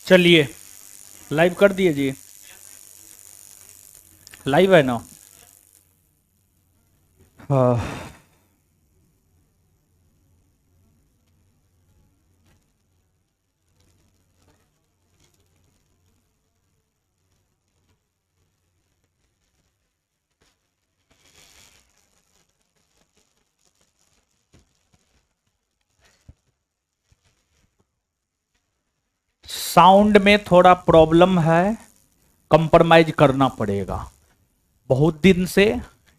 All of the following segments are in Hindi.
चलिए लाइव कर दिए जी। लाइव है ना? हाँ। साउंड में थोड़ा प्रॉब्लम है, कंप्रोमाइज करना पड़ेगा। बहुत दिन से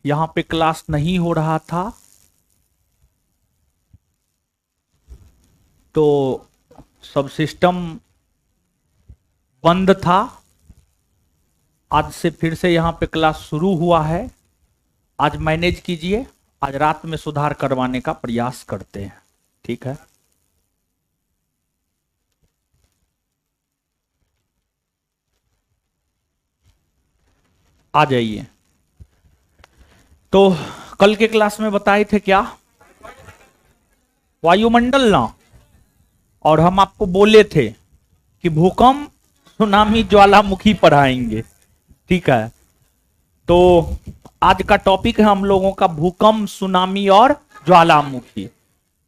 यहां पे क्लास नहीं हो रहा था, तो सब सिस्टम बंद था। आज से फिर से यहां पे क्लास शुरू हुआ है। आज मैनेज कीजिए, आज रात में सुधार करवाने का प्रयास करते हैं, ठीक है? आ जाइए। तो कल के क्लास में बताए थे क्या? वायुमंडल ना। और हम आपको बोले थे कि भूकंप, सुनामी, ज्वालामुखी पढ़ाएंगे, ठीक है? तो आज का टॉपिक है हम लोगों का भूकंप, सुनामी और ज्वालामुखी।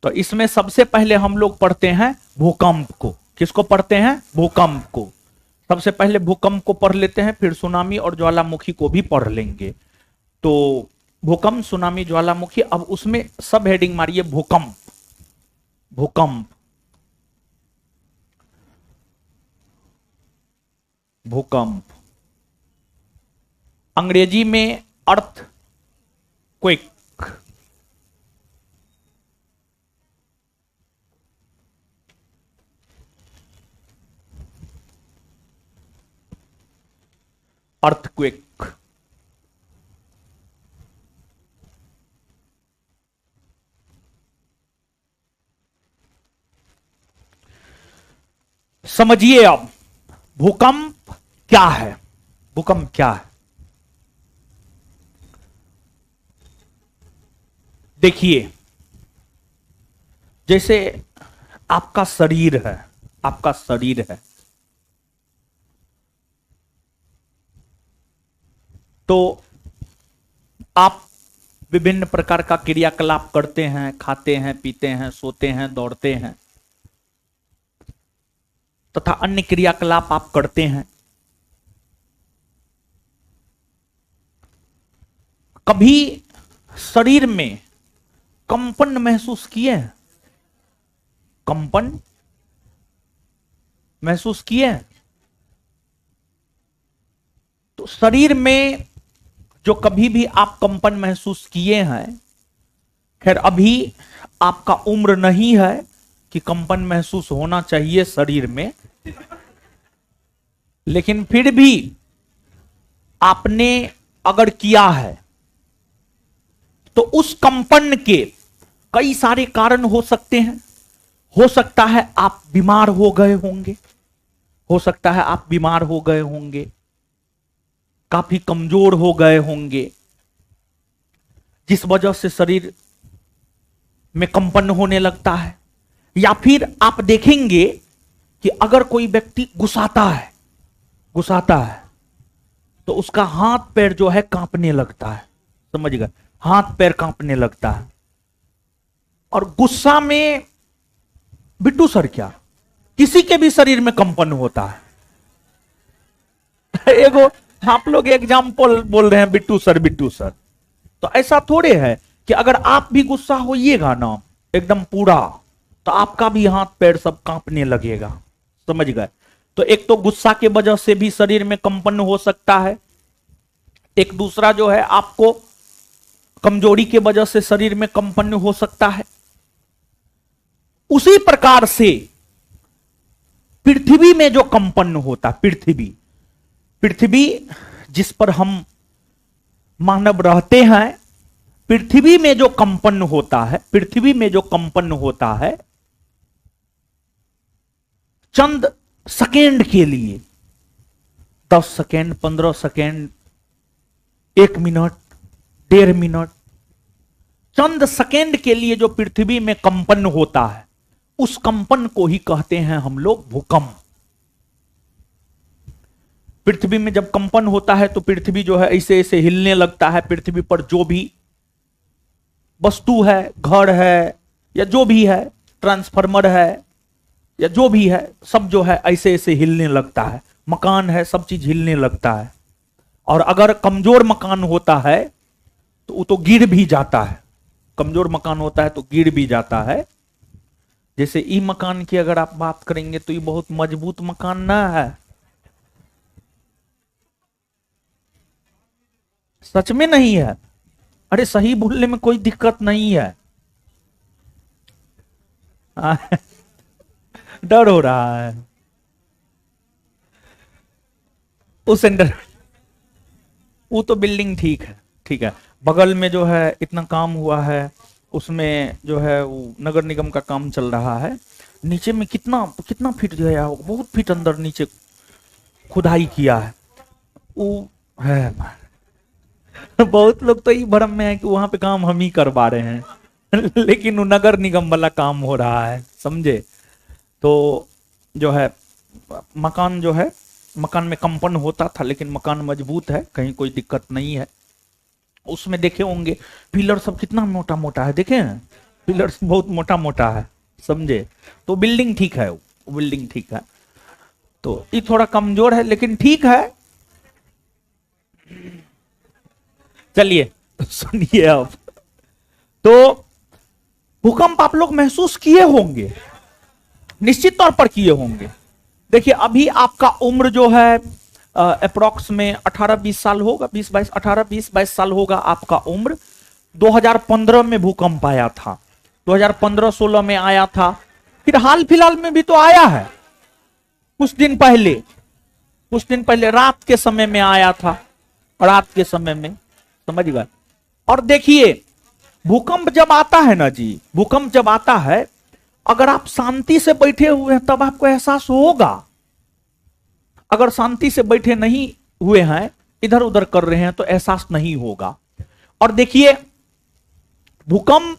तो इसमें सबसे पहले हम लोग पढ़ते हैं भूकंप को। किसको पढ़ते हैं? भूकंप को। सबसे पहले भूकंप को पढ़ लेते हैं, फिर सुनामी और ज्वालामुखी को भी पढ़ लेंगे। तो भूकंप, सुनामी, ज्वालामुखी। अब उसमें सब हेडिंग मारिए भूकंप। भूकंप, भूकंप अंग्रेजी में अर्थ क्विक। अर्थक्वेक। समझिए अब भूकंप क्या है। भूकंप क्या है? देखिए, जैसे आपका शरीर है, आपका शरीर है, तो आप विभिन्न प्रकार का क्रियाकलाप करते हैं, खाते हैं, पीते हैं, सोते हैं, दौड़ते हैं तथा अन्य क्रियाकलाप आप करते हैं। कभी शरीर में कंपन महसूस किए हैं? कंपन महसूस किए हैं? तो शरीर में जो कभी भी आप कंपन महसूस किए हैं, खैर अभी आपका उम्र नहीं है कि कंपन महसूस होना चाहिए शरीर में, लेकिन फिर भी आपने अगर किया है तो उस कंपन के कई सारे कारण हो सकते हैं। हो सकता है आप बीमार हो गए होंगे, हो सकता है आप बीमार हो गए होंगे, काफी कमजोर हो गए होंगे, जिस वजह से शरीर में कंपन होने लगता है। या फिर आप देखेंगे कि अगर कोई व्यक्ति गुस्साता है, गुस्साता है, तो उसका हाथ पैर जो है कांपने लगता है। समझ गए? हाथ पैर कांपने लगता है। और गुस्सा में बिट्टू सर क्या, किसी के भी शरीर में कंपन होता है। एगो आप लोग एग्जाम्पल बोल रहे हैं बिट्टू सर, बिट्टू सर, तो ऐसा थोड़े है कि अगर आप भी गुस्सा होइएगा ना एकदम पूरा, तो आपका भी हाथ पैर सब कांपने लगेगा। समझ गए? तो एक तो गुस्सा के वजह से भी शरीर में कंपन हो सकता है, एक दूसरा जो है आपको कमजोरी के वजह से शरीर में कंपन हो सकता है। उसी प्रकार से पृथ्वी में जो कंपन होता, पृथ्वी, पृथ्वी जिस पर हम मानव रहते हैं, पृथ्वी में जो कंपन होता है, पृथ्वी में जो कंपन होता है, चंद सेकेंड के लिए, 10 सेकेंड, 15 सेकेंड, 1 मिनट, 1.5 मिनट, चंद सेकेंड के लिए जो पृथ्वी में कंपन होता है, उस कंपन को ही कहते हैं हम लोग भूकंप। पृथ्वी में जब कंपन होता है तो पृथ्वी जो है ऐसे ऐसे हिलने लगता है। पृथ्वी पर जो भी वस्तु है, घर है या जो भी है, ट्रांसफार्मर है या जो भी है, सब जो है ऐसे ऐसे हिलने लगता है। मकान है, सब चीज हिलने लगता है। और अगर कमजोर मकान होता है तो वो तो गिर भी जाता है। कमजोर मकान होता है तो गिर भी जाता है। जैसे ई मकान की अगर आप बात करेंगे तो ये बहुत मजबूत मकान ना है। सच में नहीं है। अरे सही बोलने में कोई दिक्कत नहीं है। डर हो रहा है उस अंदर। वो तो बिल्डिंग ठीक है, ठीक है। बगल में जो है इतना काम हुआ है, उसमें जो है वो नगर निगम का काम चल रहा है। नीचे में कितना कितना फीट गया होगा, बहुत फीट अंदर नीचे खुदाई किया है वो है। बहुत लोग तो ये भ्रम में है कि वहां पे काम हम ही करवा रहे हैं लेकिन वो नगर निगम वाला काम हो रहा है, समझे। तो जो है मकान जो है, मकान में कंपन होता था लेकिन मकान मजबूत है, कहीं कोई दिक्कत नहीं है। उसमें देखे होंगे पिलर सब कितना मोटा मोटा है, देखे हैं पिलर बहुत मोटा मोटा है, समझे। तो बिल्डिंग ठीक है, वो बिल्डिंग ठीक है। तो ये थोड़ा कमजोर है लेकिन ठीक है। चलिए सुनिए अब। तो भूकंप आप लोग महसूस किए होंगे, निश्चित तौर पर किए होंगे। देखिए अभी आपका उम्र जो है अप्रोक्स में 18-20 साल होगा, 20-22, 18-20-22 साल होगा आपका उम्र। 2015 में भूकंप आया था, 2015-16 में आया था, फिर हाल फिलहाल में भी तो आया है। कुछ दिन पहले रात के समय में आया था, रात के समय में, समझ गए। और देखिए भूकंप जब आता है ना जी, भूकंप जब आता है, अगर आप शांति से बैठे हुए हैं तब आपको एहसास होगा। अगर शांति से बैठे नहीं हुए हैं, इधर उधर कर रहे हैं, तो एहसास नहीं होगा। और देखिए भूकंप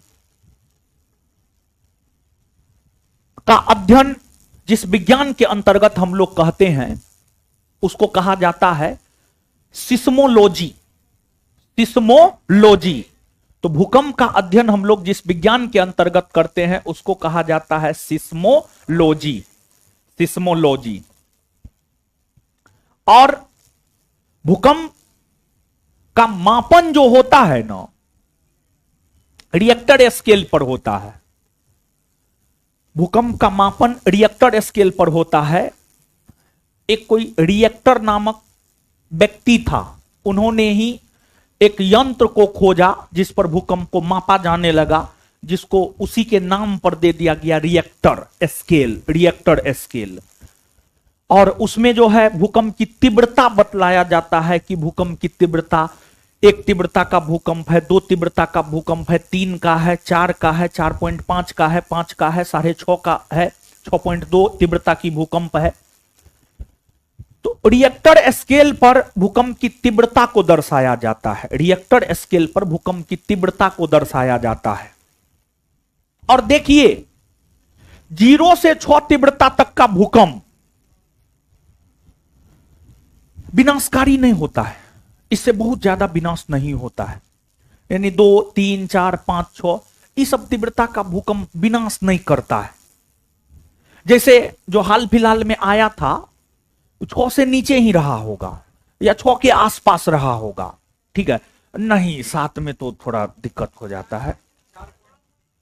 का अध्ययन जिस विज्ञान के अंतर्गत हम लोग कहते हैं उसको कहा जाता है सिस्मोलॉजी। सिस्मोलॉजी। तो भूकंप का अध्ययन हम लोग जिस विज्ञान के अंतर्गत करते हैं उसको कहा जाता है सिस्मोलॉजी। सिस्मोलॉजी। और भूकंप का मापन जो होता है ना, रिएक्टर स्केल पर होता है। भूकंप का मापन रिएक्टर स्केल पर होता है। एक कोई रिएक्टर नामक व्यक्ति था, उन्होंने ही एक यंत्र को खोजा जिस पर भूकंप को मापा जाने लगा, जिसको उसी के नाम पर दे दिया गया रिएक्टर स्केल। Richter scale. और उसमें जो है भूकंप की तीव्रता बतलाया जाता है कि भूकंप की तीव्रता, 1 तीव्रता का भूकंप है, 2 तीव्रता का भूकंप है, 3 का है, 4 का है, 4.5 का है, 5 का है, 6.5 का है, 6.2 तीव्रता की भूकंप है। तो रिएक्टर स्केल पर भूकंप की तीव्रता को दर्शाया जाता है। रिएक्टर स्केल पर भूकंप की तीव्रता को दर्शाया जाता है। और देखिए 0 से 6 तीव्रता तक का भूकंप विनाशकारी नहीं होता है, इससे बहुत ज्यादा विनाश नहीं होता है। यानी 2, 3, 4, 5, 6 इस सब तीव्रता का भूकंप विनाश नहीं करता है। जैसे जो हाल फिलहाल में आया था 6 से नीचे ही रहा होगा या 6 के आसपास रहा होगा, ठीक है। नहीं 7 में तो थोड़ा दिक्कत हो जाता है,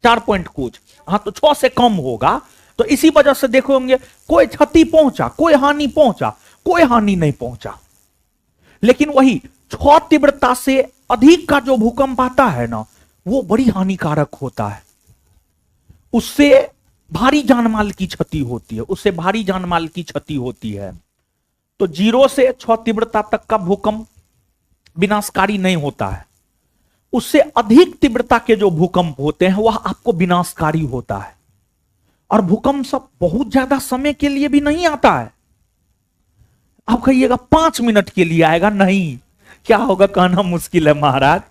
4 पॉइंट कुछ, हाँ तो 6 से कम होगा। तो इसी वजह से देखोगे कोई क्षति पहुंचा, कोई हानि पहुंचा, कोई हानि नहीं पहुंचा। लेकिन वही 6 तीव्रता से अधिक का जो भूकंप आता है ना, वो बड़ी हानिकारक होता है। उससे भारी जानमाल की क्षति होती है, उससे भारी जानमाल की क्षति होती है। तो 0 से 6 तीव्रता तक का भूकंप विनाशकारी नहीं होता है। उससे अधिक तीव्रता के जो भूकंप होते हैं वह आपको विनाशकारी होता है। और भूकंप सब बहुत ज्यादा समय के लिए भी नहीं आता है। आप कहिएगा 5 मिनट के लिए आएगा, नहीं, क्या होगा कहना मुश्किल है महाराज।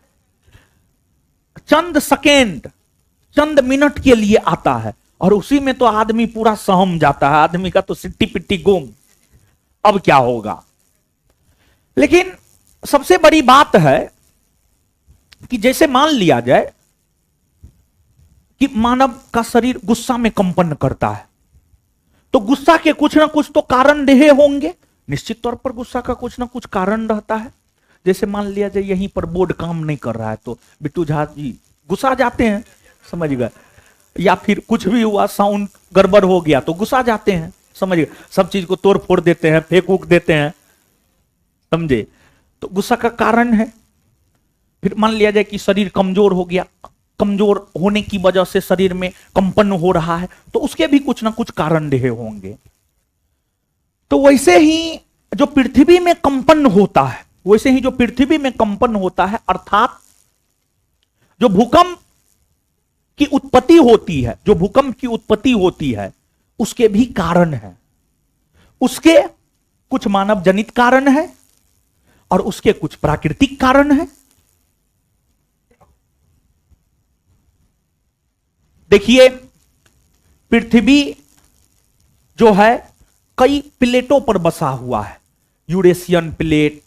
चंद सेकेंड, चंद मिनट के लिए आता है, और उसी में तो आदमी पूरा सहम जाता है, आदमी का तो सिट्टी पिट्टी गुम। अब क्या होगा, लेकिन सबसे बड़ी बात है कि जैसे मान लिया जाए कि मानव का शरीर गुस्सा में कंपन करता है, तो गुस्सा के कुछ ना कुछ तो कारण रहे होंगे, निश्चित तौर पर गुस्सा का कुछ ना कुछ कारण रहता है। जैसे मान लिया जाए यहीं पर बोर्ड काम नहीं कर रहा है तो बिट्टू झा जी गुस्सा जाते हैं, समझ गए, या फिर कुछ भी हुआ, साउंड गड़बड़ हो गया तो गुस्सा जाते हैं, समझ गए, सब चीज को तोड़ फोड़ देते हैं, फेंक उक देते हैं, समझे, तो गुस्सा का कारण है। फिर मान लिया जाए कि शरीर कमजोर हो गया, कमजोर होने की वजह से शरीर में कंपन हो रहा है, तो उसके भी कुछ ना कुछ कारण रहे होंगे। तो वैसे ही जो पृथ्वी में कंपन होता है, वैसे ही जो पृथ्वी में कंपन होता है, अर्थात जो भूकंप की उत्पत्ति होती है, जो भूकंप की उत्पत्ति होती है, उसके भी कारण है। उसके कुछ मानव जनित कारण है और उसके कुछ प्राकृतिक कारण है। देखिए, पृथ्वी जो है कई प्लेटों पर बसा हुआ है, Eurasian plate,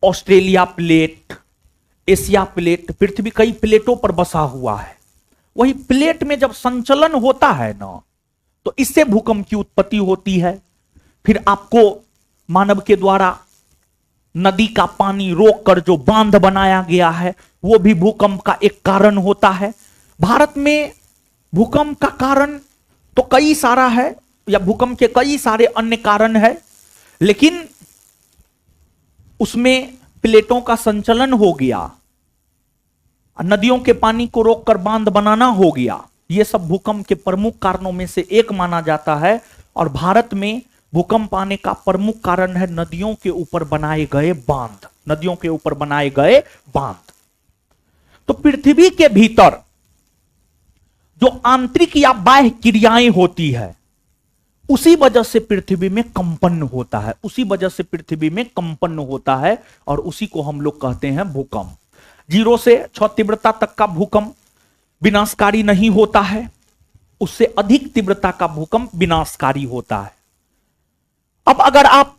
Australia plate, Asia plate, पृथ्वी कई प्लेटों पर बसा हुआ है। वही प्लेट में जब संचलन होता है ना, तो इससे भूकंप की उत्पत्ति होती है। फिर आपको मानव के द्वारा नदी का पानी रोककर जो बांध बनाया गया है, वो भी भूकंप का एक कारण होता है। भारत में भूकंप का कारण तो कई सारा है, या भूकंप के कई सारे अन्य कारण है, लेकिन उसमें प्लेटों का संचलन हो गया, नदियों के पानी को रोककर बांध बनाना हो गया, यह सब भूकंप के प्रमुख कारणों में से एक माना जाता है। और भारत में भूकंप आने का प्रमुख कारण है नदियों के ऊपर बनाए गए बांध, नदियों के ऊपर बनाए गए बांध। तो पृथ्वी के भीतर जो आंतरिक या बाह्य क्रियाएं होती है, उसी वजह से पृथ्वी में कंपन होता है, उसी वजह से पृथ्वी में कंपन होता है, और उसी को हम लोग कहते हैं भूकंप। 0 से 6 तीव्रता तक का भूकंप विनाशकारी नहीं होता है, उससे अधिक तीव्रता का भूकंप विनाशकारी होता है। अब अगर आप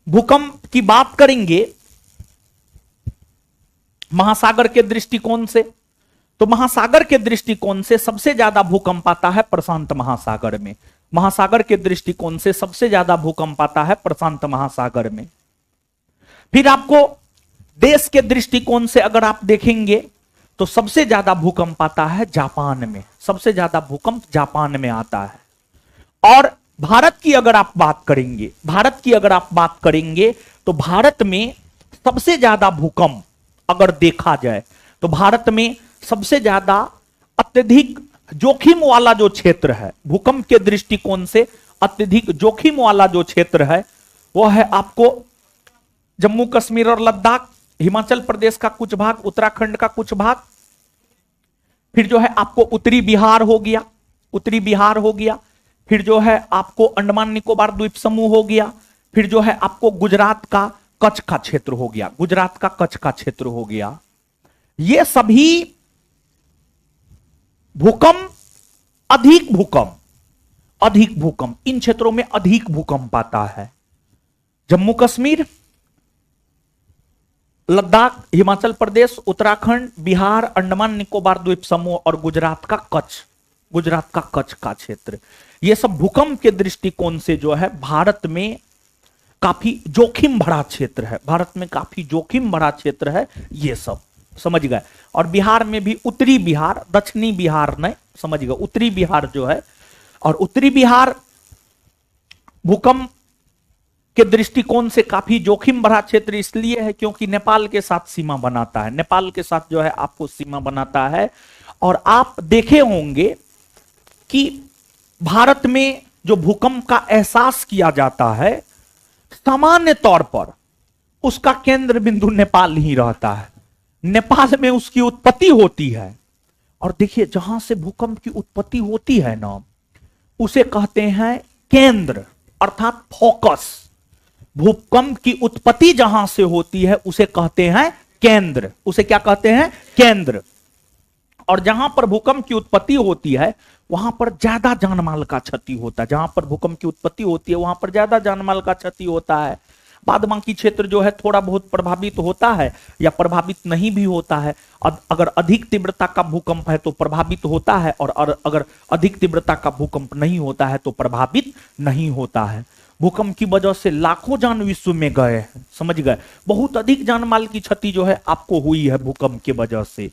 भूकंप की बात करेंगे महासागर के दृष्टिकोण से, तो महासागर के दृष्टिकोण से सबसे ज्यादा भूकंप आता है प्रशांत महासागर में। महासागर के दृष्टिकोण से सबसे ज्यादा भूकंप आता है प्रशांत महासागर में। फिर आपको देश के दृष्टिकोण से अगर आप देखेंगे तो सबसे ज्यादा भूकंप आता है जापान में, सबसे ज्यादा भूकंप जापान में आता है। और भारत की अगर आप बात करेंगे, भारत की अगर आप बात करेंगे तो भारत में सबसे ज्यादा भूकंप अगर देखा जाए तो भारत में सबसे ज्यादा अत्यधिक जोखिम वाला जो क्षेत्र है, भूकंप के दृष्टिकोण से अत्यधिक जोखिम वाला जो क्षेत्र है, वह है आपको जम्मू कश्मीर और लद्दाख, हिमाचल प्रदेश का कुछ भाग, उत्तराखंड का कुछ भाग, फिर जो है आपको उत्तरी बिहार हो गया, उत्तरी बिहार हो गया, फिर जो है आपको अंडमान निकोबार द्वीप समूह हो गया, फिर जो है आपको गुजरात का कच्छ का क्षेत्र हो गया, गुजरात का कच्छ का क्षेत्र हो गया। ये सभी भूकंप, अधिक भूकंप, अधिक भूकंप, इन क्षेत्रों में अधिक भूकंप आता है। जम्मू कश्मीर, लद्दाख, हिमाचल प्रदेश, उत्तराखंड, बिहार, अंडमान निकोबार द्वीप समूह और गुजरात का कच्छ, गुजरात का कच्छ का क्षेत्र, यह सब भूकंप के दृष्टिकोण से जो है भारत में काफी जोखिम भरा क्षेत्र है, भारत में काफी जोखिम भरा क्षेत्र है, ये सब समझ गए। और बिहार में भी उत्तरी बिहार, दक्षिणी बिहार नहीं, समझ गए, उत्तरी बिहार जो है, और उत्तरी बिहार भूकंप के दृष्टिकोण से काफी जोखिम भरा क्षेत्र इसलिए है क्योंकि नेपाल के साथ सीमा बनाता है, नेपाल के साथ जो है आपको सीमा बनाता है। और आप देखे होंगे कि भारत में जो भूकंप का एहसास किया जाता है, सामान्य तौर पर उसका केंद्र बिंदु नेपाल ही रहता है, नेपाल में उसकी उत्पत्ति होती है। और देखिए, जहां से भूकंप की उत्पत्ति होती है ना, उसे कहते हैं केंद्र, अर्थात फोकस। भूकंप की उत्पत्ति जहां से होती है उसे कहते हैं केंद्र, उसे क्या कहते हैं? केंद्र। और जहां पर भूकंप की उत्पत्ति होती है वहां पर ज्यादा जानमाल का क्षति होता है, जहां पर भूकंप की उत्पत्ति होती है वहां पर ज्यादा जानमाल का क्षति होता है। बाद बाकी क्षेत्र जो है थोड़ा बहुत प्रभावित होता है या प्रभावित नहीं भी होता है। अगर अधिक तीव्रता का भूकंप है तो प्रभावित होता है, और अगर अधिक तीव्रता का भूकंप नहीं होता है तो प्रभावित नहीं होता है। भूकंप की वजह से लाखों जान विश्व में गए हैं, समझ गए, बहुत अधिक जान माल की क्षति जो है आपको हुई है भूकंप की वजह से।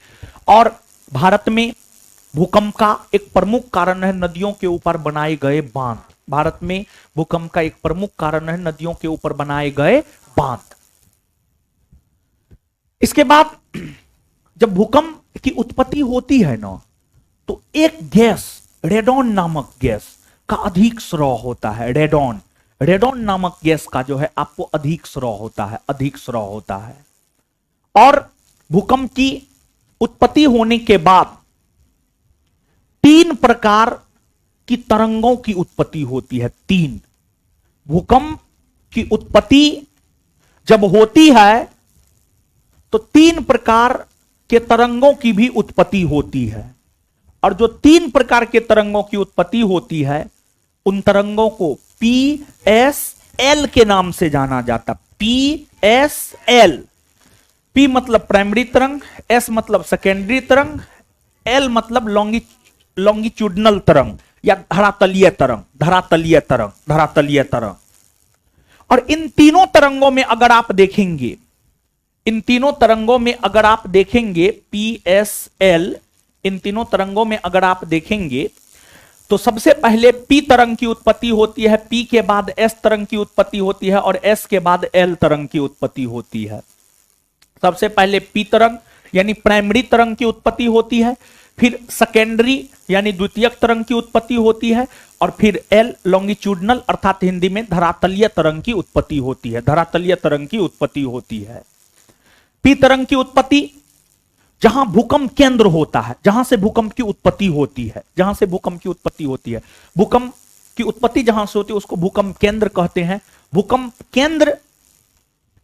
और भारत में भूकंप का एक प्रमुख कारण है नदियों के ऊपर बनाए गए बांध। भारत में भूकंप का एक प्रमुख कारण है नदियों के ऊपर बनाए गए बांध। इसके बाद जब भूकंप की उत्पत्ति होती है ना, तो एक गैस, रेडॉन नामक गैस का अधिक स्राव होता है। रेडॉन नामक गैस का जो है आपको अधिक स्राव होता है। और भूकंप की उत्पत्ति होने के बाद 3 प्रकार की तरंगों की उत्पत्ति होती है। 3 भूकंप की उत्पत्ति जब होती है तो 3 प्रकार के तरंगों की भी उत्पत्ति होती है। और जो 3 प्रकार के तरंगों की उत्पत्ति होती है उन तरंगों को PSL के नाम से जाना जाता। PSL, P मतलब प्राइमरी तरंग, S मतलब सेकेंडरी तरंग, L मतलब लॉन्गिट्यूडनल तरंग या धरातलीय तरंग। और इन तीनों तरंगों में अगर आप देखेंगे, PSL, इन तीनों तरंगों में अगर आप देखेंगे तो सबसे पहले P तरंग की उत्पत्ति होती है, P के बाद S तरंग की उत्पत्ति होती है और S के बाद L तरंग की उत्पत्ति होती है। सबसे पहले P तरंग यानी प्राइमरी तरंग की उत्पत्ति होती है, फिर सेकेंडरी यानी द्वितीयक तरंग की उत्पत्ति होती है, और फिर L लॉन्गिट्यूडनल अर्थात हिंदी में धरातलीय तरंग की उत्पत्ति होती है। P तरंग की उत्पत्ति जहां भूकंप केंद्र होता है, जहां से भूकंप की उत्पत्ति होती है, भूकंप की उत्पत्ति जहां से होती है उसको भूकंप केंद्र कहते हैं। भूकंप केंद्र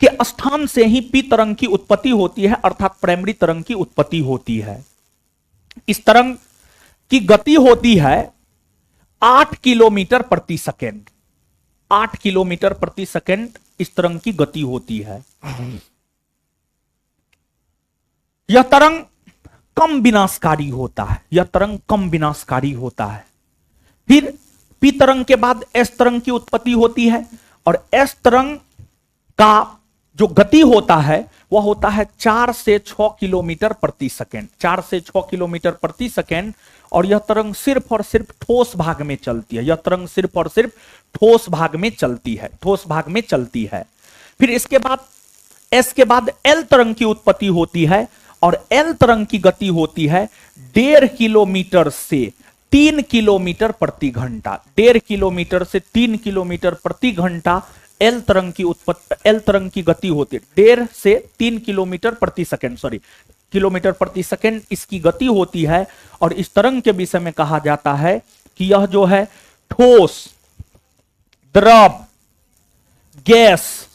के स्थान से ही P तरंग की उत्पत्ति होती है अर्थात प्राइमरी तरंग की उत्पत्ति होती है। इस तरंग की गति होती है 8 किलोमीटर प्रति सेकेंड। 8 किलोमीटर प्रति सेकेंड इस तरंग की गति होती है। यह तरंग कम विनाशकारी होता है। फिर P तरंग के बाद S तरंग की उत्पत्ति होती है, और S तरंग का जो गति होता है वह होता है 4 से 6 किलोमीटर प्रति सेकेंड। और यह तरंग सिर्फ और सिर्फ ठोस भाग में चलती है। फिर इसके बाद S के बाद L तरंग की उत्पत्ति होती है, और L तरंग की गति होती है 1.5 किलोमीटर से 3 किलोमीटर प्रति घंटा। 1.5 किलोमीटर से 3 किलोमीटर प्रति घंटा L तरंग की गति होती है। 1.5 से 3 किलोमीटर प्रति सेकेंड इसकी गति होती है। और इस तरंग के विषय में कहा जाता है कि यह जो है ठोस, द्रव, गैस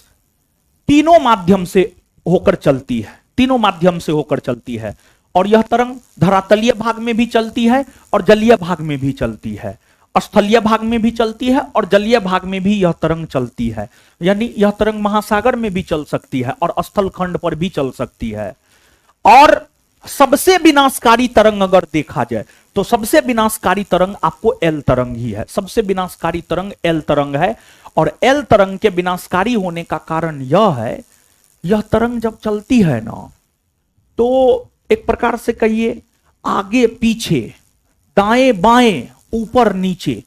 तीनों माध्यम से होकर चलती है। और यह तरंग धरातलीय भाग में भी चलती है और जलीय भाग में भी चलती है, स्थलीय भाग में भी चलती है और जलीय भाग में भी यह तरंग चलती है। यानी यह तरंग महासागर में भी चल सकती है और स्थल खंड पर भी चल सकती है। और सबसे विनाशकारी तरंग अगर देखा जाए तो सबसे विनाशकारी तरंग आपको L तरंग ही है। सबसे विनाशकारी तरंग L तरंग है। और L तरंग के विनाशकारी होने का कारण यह है, यह तरंग जब चलती है ना तो एक प्रकार से कहिए आगे पीछे, दाएं बाएं, ऊपर नीचे,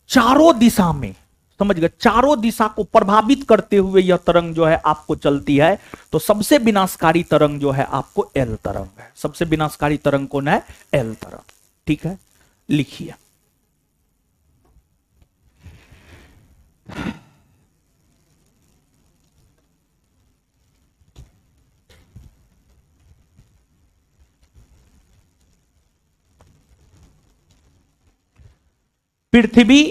चारों दिशा में, समझ गए, चारों दिशा को प्रभावित करते हुए यह तरंग जो है आपको चलती है। तो सबसे विनाशकारी तरंग जो है आपको L तरंग है। सबसे विनाशकारी तरंग कौन है? L तरंग। ठीक है, लिखिए। पृथ्वी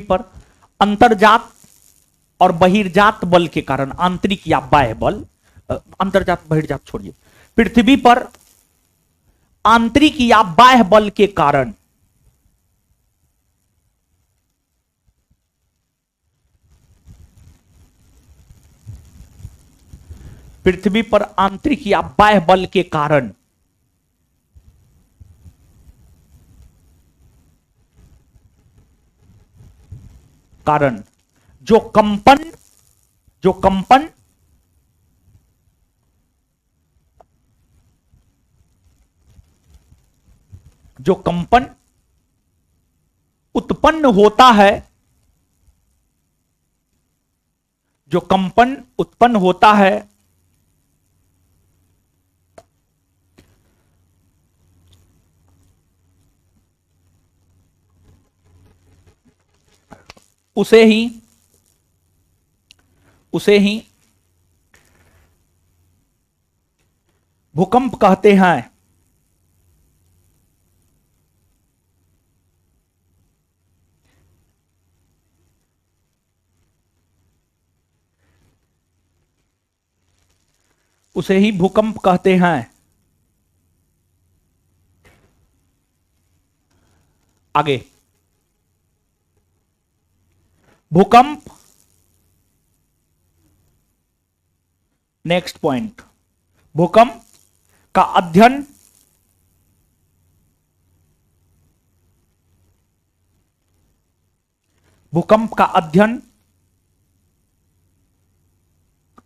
पर अंतर्जात और बहिर्जात बल के कारण, आंतरिक या बाह्य बल, अंतर्जात बहिर्जात छोड़िए, पृथ्वी पर आंतरिक या बाह्य बल के कारण पृथ्वी पर आंतरिक या बाह्य बल के कारण कारण जो कंपन उत्पन्न होता है, जो कंपन उत्पन्न होता है उसे ही भूकंप कहते हैं। उसे ही भूकंप कहते हैं। आगे, भूकंप, नेक्स्ट पॉइंट, भूकंप का अध्ययन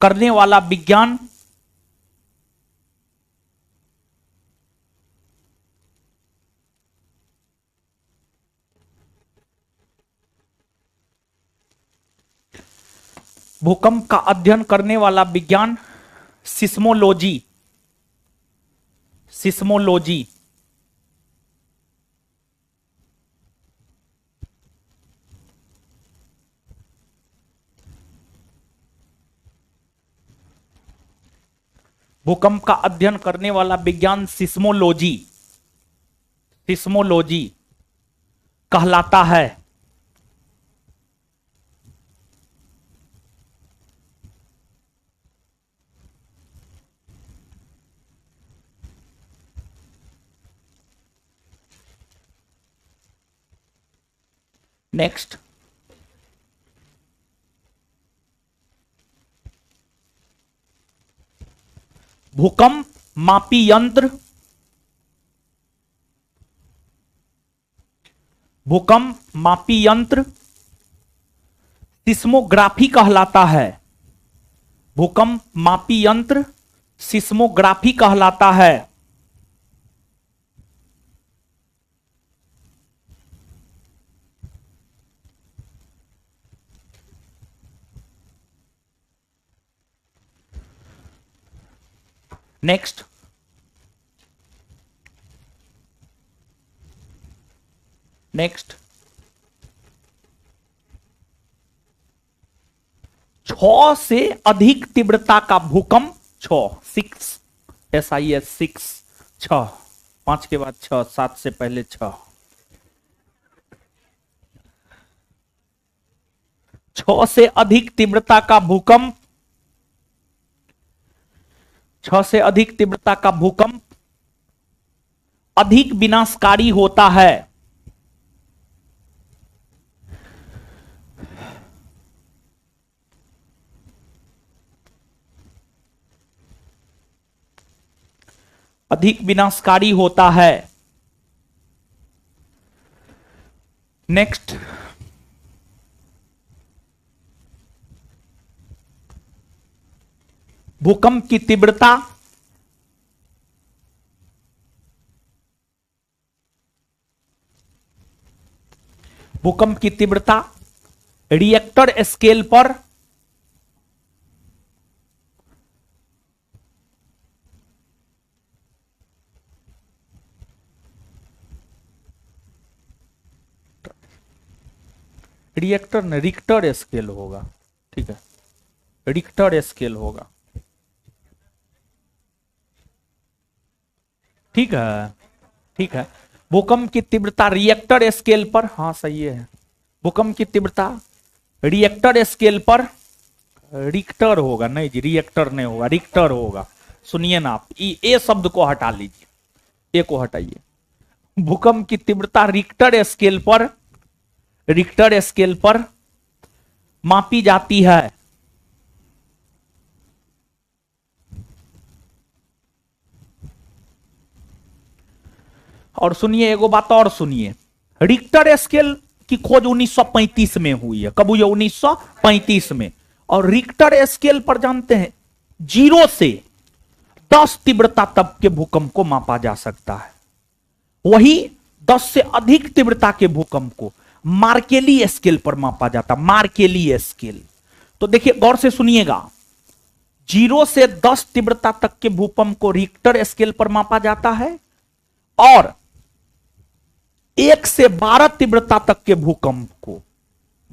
करने वाला विज्ञान भूकंप का अध्ययन करने वाला विज्ञान सिस्मोलॉजी भूकंप का अध्ययन करने वाला विज्ञान सिस्मोलॉजी कहलाता है। नेक्स्ट, भूकंप मापी यंत्र सिस्मोग्राफी कहलाता है। भूकंप मापी यंत्र सिस्मोग्राफी कहलाता है। नेक्स्ट, 6 से अधिक तीव्रता का भूकंप, 6 SIS 6, 5 के बाद 6, 7 से पहले 6, 6 से अधिक तीव्रता का भूकंप, 6 से अधिक तीव्रता का भूकंप अधिक विनाशकारी होता है। अधिक विनाशकारी होता है। नेक्स्ट, भूकंप की तीव्रता रिएक्टर स्केल पर रिक्टर स्केल होगा, ठीक है, रिक्टर स्केल होगा, ठीक है। भूकंप की तीव्रता रिएक्टर स्केल पर, हाँ सही है, भूकंप की तीव्रता रिएक्टर स्केल पर रिक्टर होगा, नहीं जी, रिएक्टर नहीं होगा, रिक्टर होगा। सुनिए ना आप, ए शब्द को हटा लीजिए, ए को हटाइए। भूकंप की तीव्रता रिक्टर स्केल पर मापी जाती है। और सुनिए, एगो बात और सुनिए, रिक्टर स्केल की खोज 1935 में हुई है। कब हुई है? 1935 में। और रिक्टर स्केल पर जानते हैं 0 से 10 तीव्रता तक के भूकंप को मापा जा सकता है। वही 10 से अधिक तीव्रता के भूकंप को मार्केली स्केल पर मापा जाता। मार्केली स्केल, तो देखिए गौर से सुनिएगा, 0 से 10 तीव्रता तक के भूकंप को रिक्टर स्केल पर मापा जाता है, और 1 से 12 तीव्रता तक के भूकंप को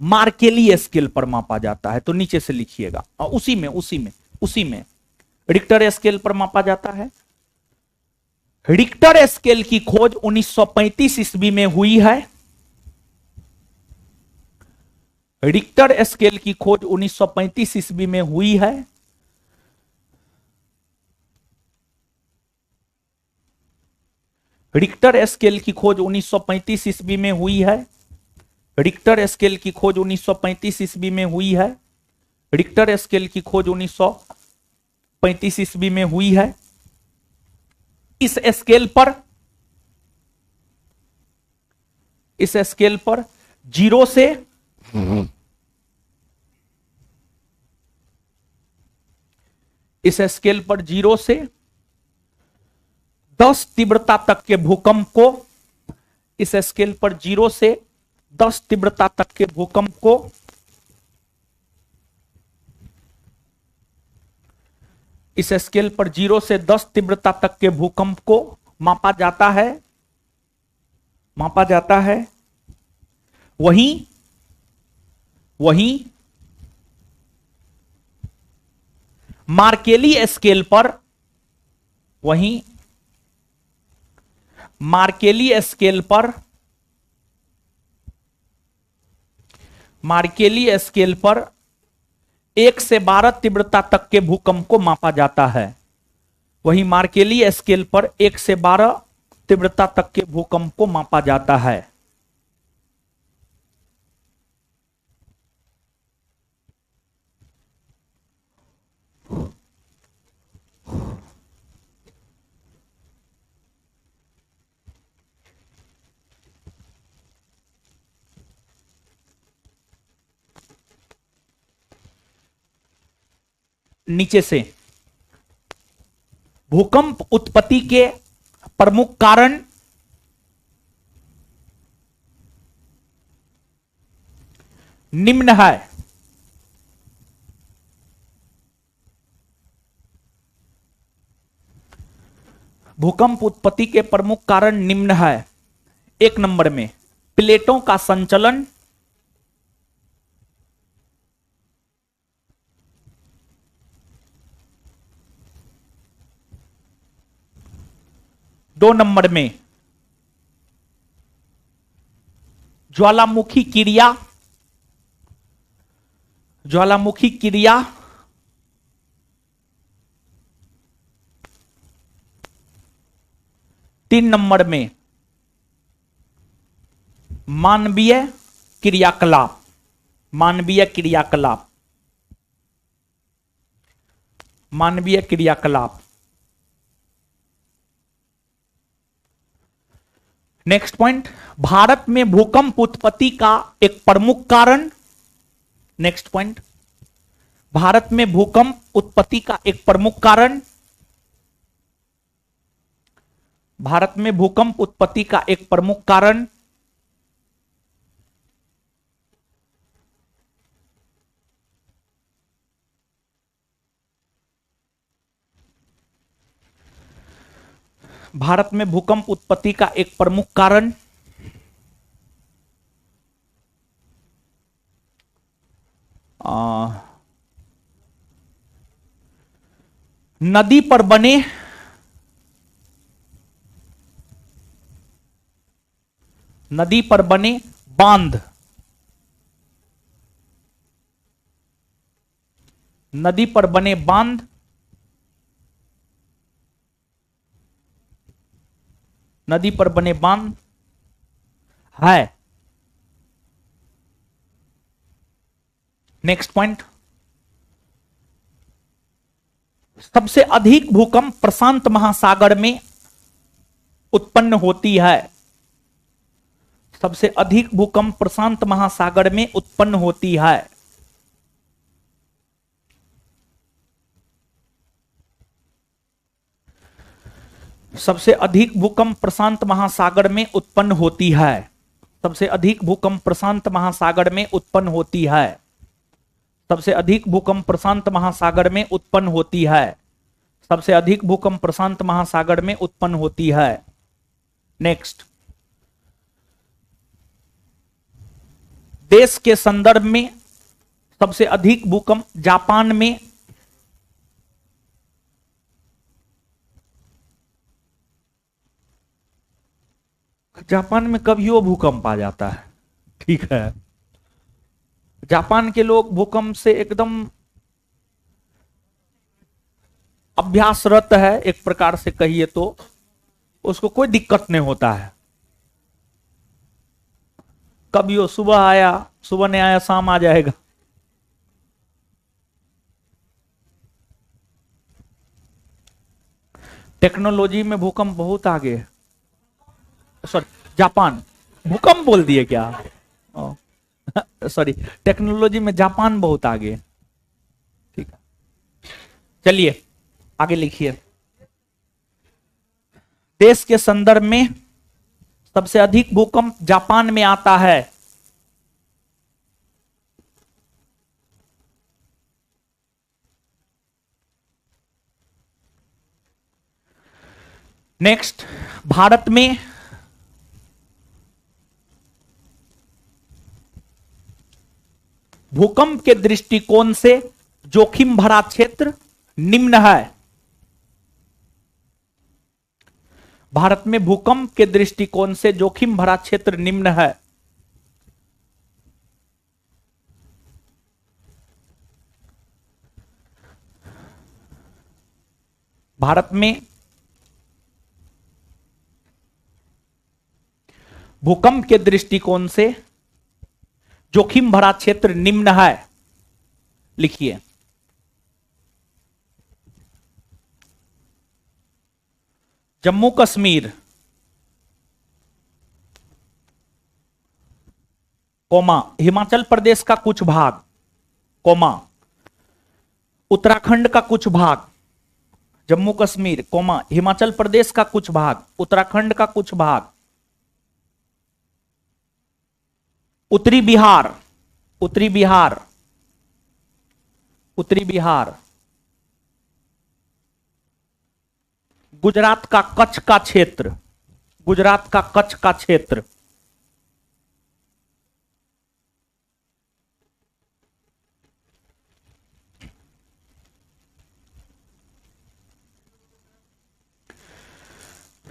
मार्केली स्केल पर मापा जाता है। तो नीचे से लिखिएगा, उसी में रिक्टर स्केल पर मापा जाता है। रिक्टर स्केल की खोज 1935 ईस्वी में हुई है। रिक्टर स्केल की खोज 1935 ईस्वी में हुई है। रिक्टर स्केल की खोज 1935 ईस्वी में हुई है। रिक्टर स्केल की खोज 1935 ईस्वी में हुई है। रिक्टर स्केल की खोज 1935 ईस्वी में हुई है। इस स्केल पर 0 से इस स्केल पर 0 से 10 तीव्रता तक के भूकंप को, इस स्केल पर 0 से 10 तीव्रता तक के भूकंप को इस स्केल पर 0 से 10 तीव्रता तक के भूकंप को मापा जाता है। वहीं मार्केली स्केल पर मार्केली स्केल पर 1 से 12 तीव्रता तक के भूकंप को मापा जाता है। वहीं मार्केली स्केल पर 1 से 12 तीव्रता तक के भूकंप को मापा जाता है। नीचे से भूकंप उत्पत्ति के प्रमुख कारण निम्न है। भूकंप उत्पत्ति के प्रमुख कारण निम्न है। 1 नंबर में प्लेटों का संचलन, 2 नंबर में ज्वालामुखी क्रिया, 3 नंबर में मानवीय क्रियाकलाप, नेक्स्ट पॉइंट, भारत में भूकंप उत्पत्ति का एक प्रमुख कारण, नेक्स्ट पॉइंट, भारत में भूकंप उत्पत्ति का एक प्रमुख कारण, भारत में भूकंप उत्पत्ति का एक प्रमुख कारण भारत में भूकंप उत्पत्ति का एक प्रमुख कारण नदी पर बने बांध, नदी पर बने बांध, नदी पर बने बांध है। नेक्स्ट पॉइंट, सबसे अधिक भूकंप प्रशांत महासागर में उत्पन्न होती है। सबसे अधिक भूकंप प्रशांत महासागर में उत्पन्न होती है। सबसे अधिक भूकंप प्रशांत महासागर में उत्पन्न होती है। सबसे अधिक भूकंप प्रशांत महासागर में उत्पन्न होती है। सबसे अधिक भूकंप प्रशांत महासागर में उत्पन्न होती है। सबसे अधिक भूकंप प्रशांत महासागर में उत्पन्न होती है। नेक्स्ट, देश के संदर्भ में सबसे अधिक भूकंप जापान में, जापान में कभियो भूकंप आ जाता है। ठीक है, जापान के लोग भूकंप से एकदम अभ्यासरत है, एक प्रकार से कहिए तो उसको कोई दिक्कत नहीं होता है। कभी वो सुबह आया, सुबह नहीं आया, शाम आ जाएगा। टेक्नोलॉजी में भूकंप बहुत आगे है। सॉरी, जापान, भूकंप बोल दिए क्या? सॉरी, टेक्नोलॉजी में जापान बहुत आगे है। ठीक है, चलिए आगे लिखिए। देश के संदर्भ में सबसे अधिक भूकंप जापान में आता है। नेक्स्ट, भारत में भूकंप के दृष्टिकोण से जोखिम भरा क्षेत्र निम्न है। भारत में भूकंप के दृष्टिकोण से जोखिम भरा क्षेत्र निम्न है। भारत में भूकंप के दृष्टिकोण से जोखिम भरा क्षेत्र निम्न है। लिखिए, जम्मू कश्मीर, कोमा हिमाचल प्रदेश का कुछ भाग, कोमा उत्तराखंड का कुछ भाग, जम्मू कश्मीर, कोमा हिमाचल प्रदेश का कुछ भाग, उत्तराखंड का कुछ भाग, उत्तरी बिहार, उत्तरी बिहार, उत्तरी बिहार, गुजरात का कच्छ का क्षेत्र, गुजरात का कच्छ का क्षेत्र,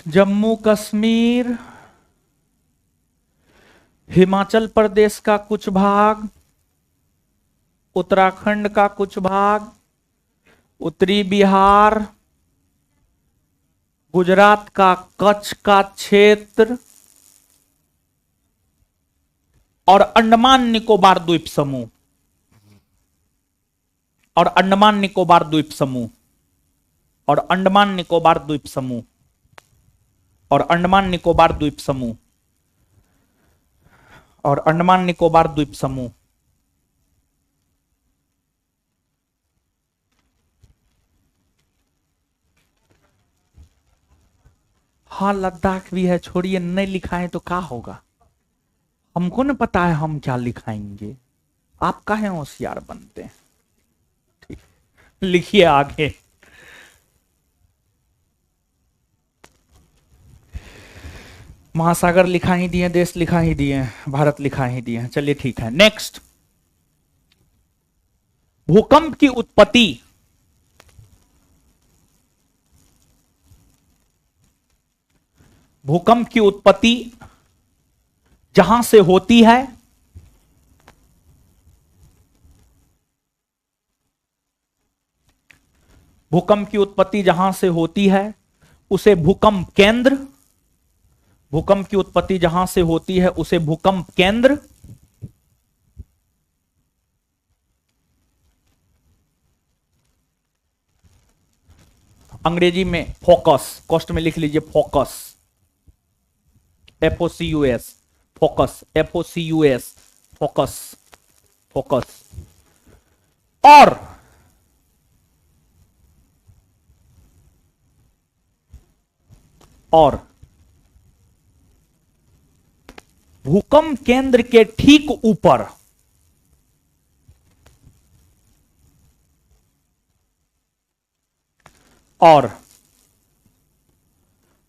जम्मू कश्मीर, हिमाचल प्रदेश का कुछ भाग, उत्तराखंड का कुछ भाग, उत्तरी बिहार, गुजरात का कच्छ का क्षेत्र और अंडमान निकोबार द्वीप समूह, और अंडमान निकोबार द्वीप समूह, और अंडमान निकोबार द्वीप समूह, और अंडमान निकोबार द्वीप समूह, और अंडमान निकोबार द्वीप समूह। हाँ, लद्दाख भी है, छोड़िए, नहीं लिखा है तो क्या होगा, हमको न पता है हम क्या लिखाएंगे, आप काहे होशियार बनते हैं। ठीक, लिखिए आगे। महासागर लिखा ही दिए, देश लिखा ही दिए, भारत लिखा ही दिए, चलिए ठीक है। नेक्स्ट, भूकंप की उत्पत्ति, भूकंप की उत्पत्ति जहां से होती है भूकंप की उत्पत्ति जहां से होती है उसे भूकंप केंद्र, भूकंप की उत्पत्ति जहां से होती है उसे भूकंप केंद्र, अंग्रेजी में फोकस, कॉस्ट में लिख लीजिए focus, FOCUS, focus, FOCUS, focus, focus. और भूकंप केंद्र के ठीक ऊपर और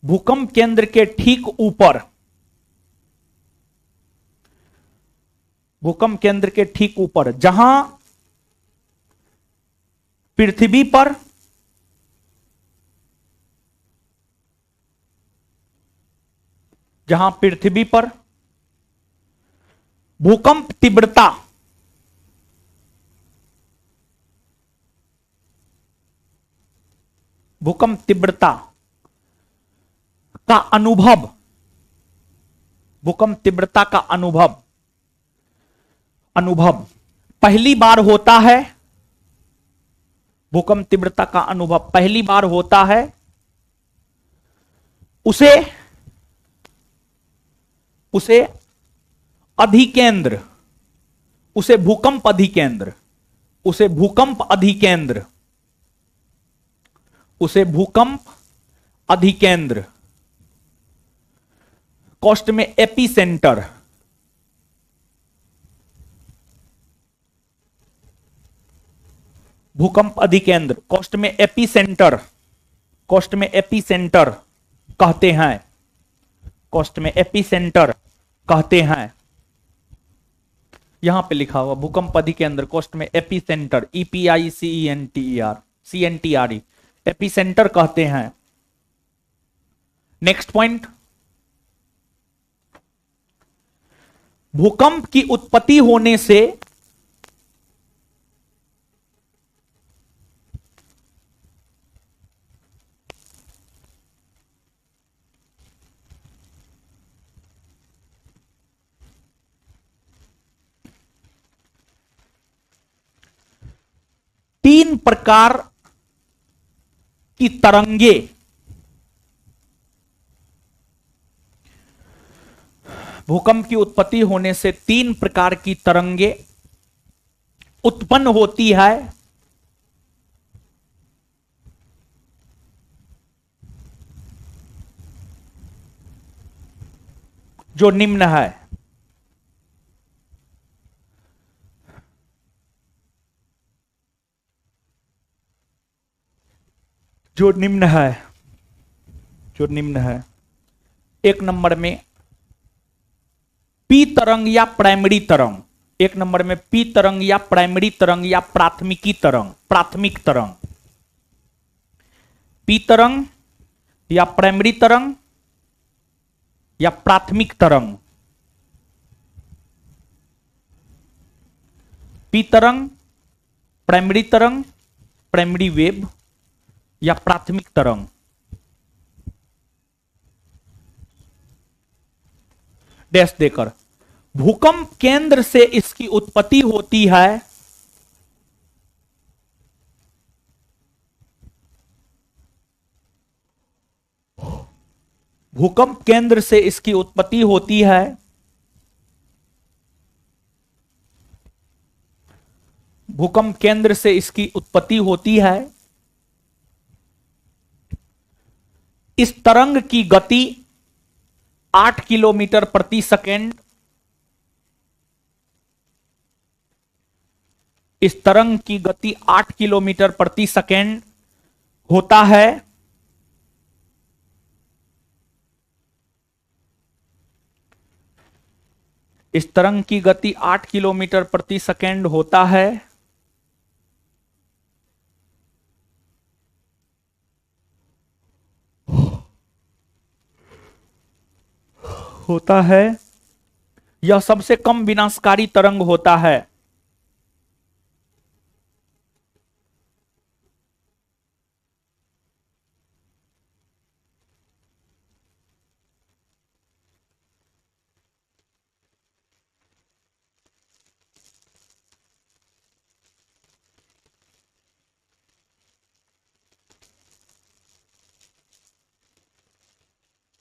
भूकंप केंद्र के ठीक ऊपर, भूकंप केंद्र के ठीक ऊपर जहां पृथ्वी पर भूकंप तीव्रता का अनुभव, भूकंप तीव्रता का अनुभव पहली बार होता है, भूकंप तीव्रता का अनुभव पहली बार होता है, उसे अधिकेंद्र, उसे भूकंप अधिकेंद्र, उसे भूकंप अधिकेंद्र, उसे भूकंप अधिकेंद्र, कॉस्ट में एपीसेंटर, भूकंप अधिकेंद्र, कॉस्ट में एपीसेंटर, कॉस्ट में एपीसेंटर कहते हैं, कॉस्ट में एपीसेंटर कहते हैं। यहां पे लिखा हुआ भूकंप अधिकेंद्र, कॉस्ट में एपीसेंटर, EPICENTER, एपीसेंटर कहते हैं। नेक्स्ट पॉइंट, भूकंप की उत्पत्ति होने से तीन प्रकार की तरंगे भूकंप की उत्पत्ति होने से तीन प्रकार की तरंगे उत्पन्न होती है, जो निम्न है। जो निम्न है, एक नंबर में पी तरंग या प्राइमरी तरंग, एक नंबर में पी तरंग या प्राइमरी तरंग या प्राथमिक तरंग, पी तरंग या प्राइमरी तरंग या प्राथमिक तरंग, पी तरंग, प्राइमरी वेव या प्राथमिक तरंग। डैश देकर भूकंप केंद्र से इसकी उत्पत्ति होती है, भूकंप केंद्र से इसकी उत्पत्ति होती है, भूकंप केंद्र से इसकी उत्पत्ति होती है। इस तरंग की गति 8 किलोमीटर प्रति सेकेंड, इस तरंग की गति 8 किलोमीटर प्रति सेकेंड होता है। इस तरंग की गति 8 किलोमीटर प्रति सेकेंड होता है। यह सबसे कम विनाशकारी तरंग होता है।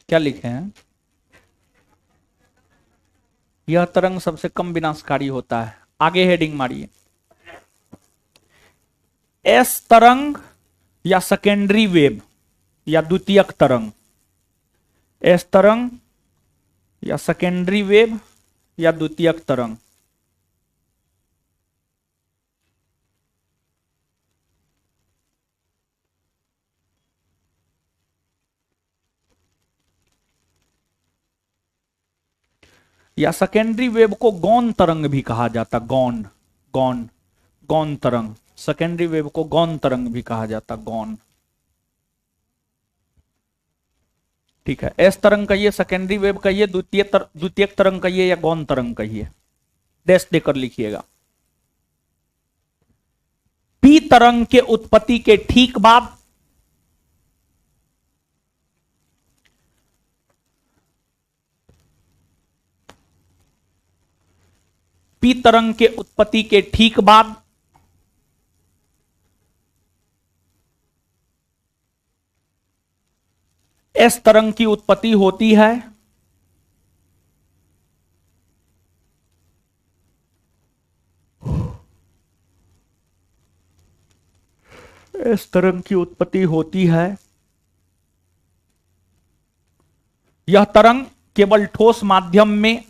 क्या लिखे हैं? यह तरंग सबसे कम विनाशकारी होता है। आगे हेडिंग मारिए, एस तरंग या सेकेंडरी वेव या द्वितीयक तरंग। एस तरंग या सेकेंडरी वेव या द्वितीयक तरंग। या सेकेंडरी वेव को गौण तरंग भी कहा जाता। गौण गौण गौण तरंग। सेकेंडरी वेव को गौण तरंग भी कहा जाता। गौण, ठीक है। एस तरंग कहिए, सेकेंडरी वेव कहिए, द्वितीयक तरंग कहिए या गौण तरंग कहिए, डैश देकर लिखिएगा। पी तरंग के उत्पत्ति के ठीक बाद पी तरंग के उत्पत्ति के ठीक बाद एस तरंग की उत्पत्ति होती है। एस तरंग की उत्पत्ति होती है। यह तरंग केवल ठोस माध्यम में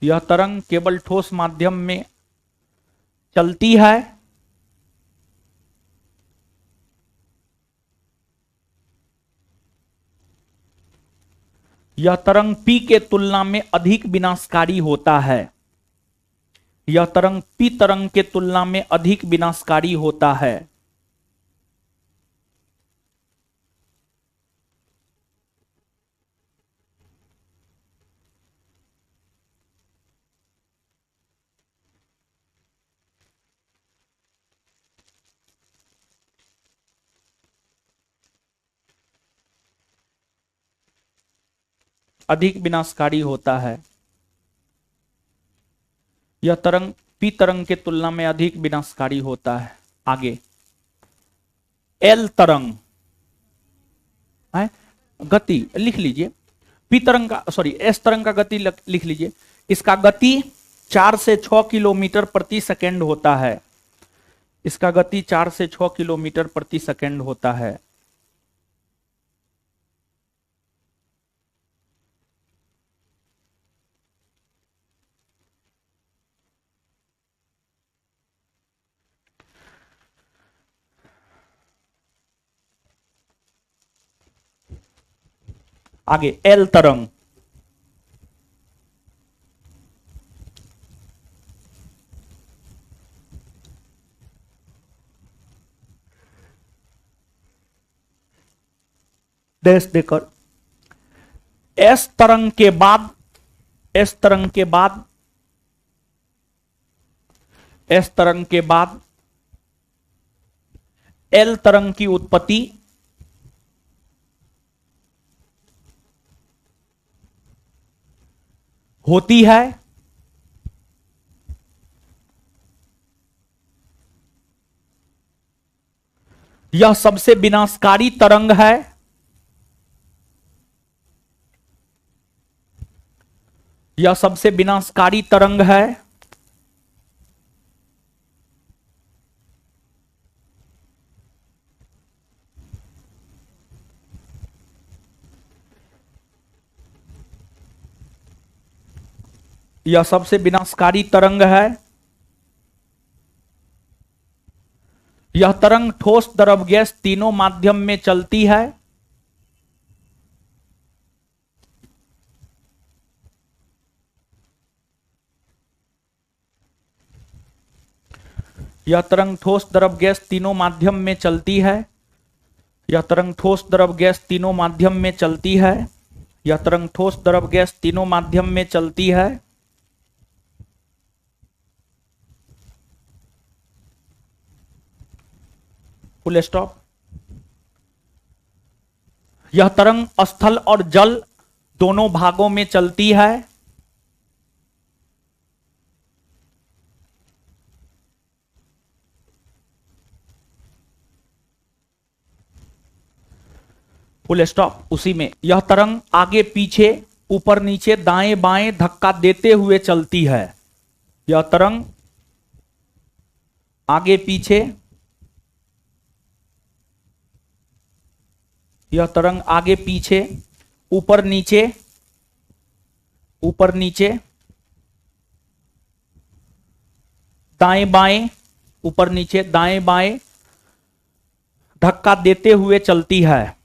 यह तरंग केवल ठोस माध्यम में चलती है। यह तरंग पी के तुलना में अधिक विनाशकारी होता है। यह तरंग पी तरंग के तुलना में अधिक विनाशकारी होता है। अधिक विनाशकारी होता है। यह तरंग पी तरंग के तुलना में अधिक विनाशकारी होता है। आगे एल तरंग है, गति लिख लीजिए। पी तरंग का, सॉरी, एस तरंग का गति लिख लीजिए। इसका गति 4 से 6 किलोमीटर प्रति सेकेंड होता है। इसका गति 4 से 6 किलोमीटर प्रति सेकेंड होता है। आगे एल तरंग, डैश देकर, एस तरंग के बाद एस तरंग के बाद एस तरंग के बाद एल तरंग की उत्पत्ति होती है। यह सबसे विनाशकारी तरंग है। यह सबसे विनाशकारी तरंग है। यह सबसे विनाशकारी तरंग है। यह तरंग ठोस, द्रव, गैस तीनों माध्यम में चलती है। यह तरंग ठोस, द्रव, गैस तीनों माध्यम में चलती है। यह तरंग ठोस, द्रव, गैस तीनों माध्यम में चलती है। यह तरंग ठोस, द्रव, गैस तीनों माध्यम में चलती है। Full stop. यह तरंग स्थल और जल दोनों भागों में चलती है। Full stop. उसी में यह तरंग आगे पीछे ऊपर नीचे दाएं बाएं धक्का देते हुए चलती है। यह तरंग आगे पीछे, यह तरंग आगे पीछे ऊपर नीचे दाएं बाएं ऊपर नीचे दाएं बाएं धक्का देते हुए चलती है।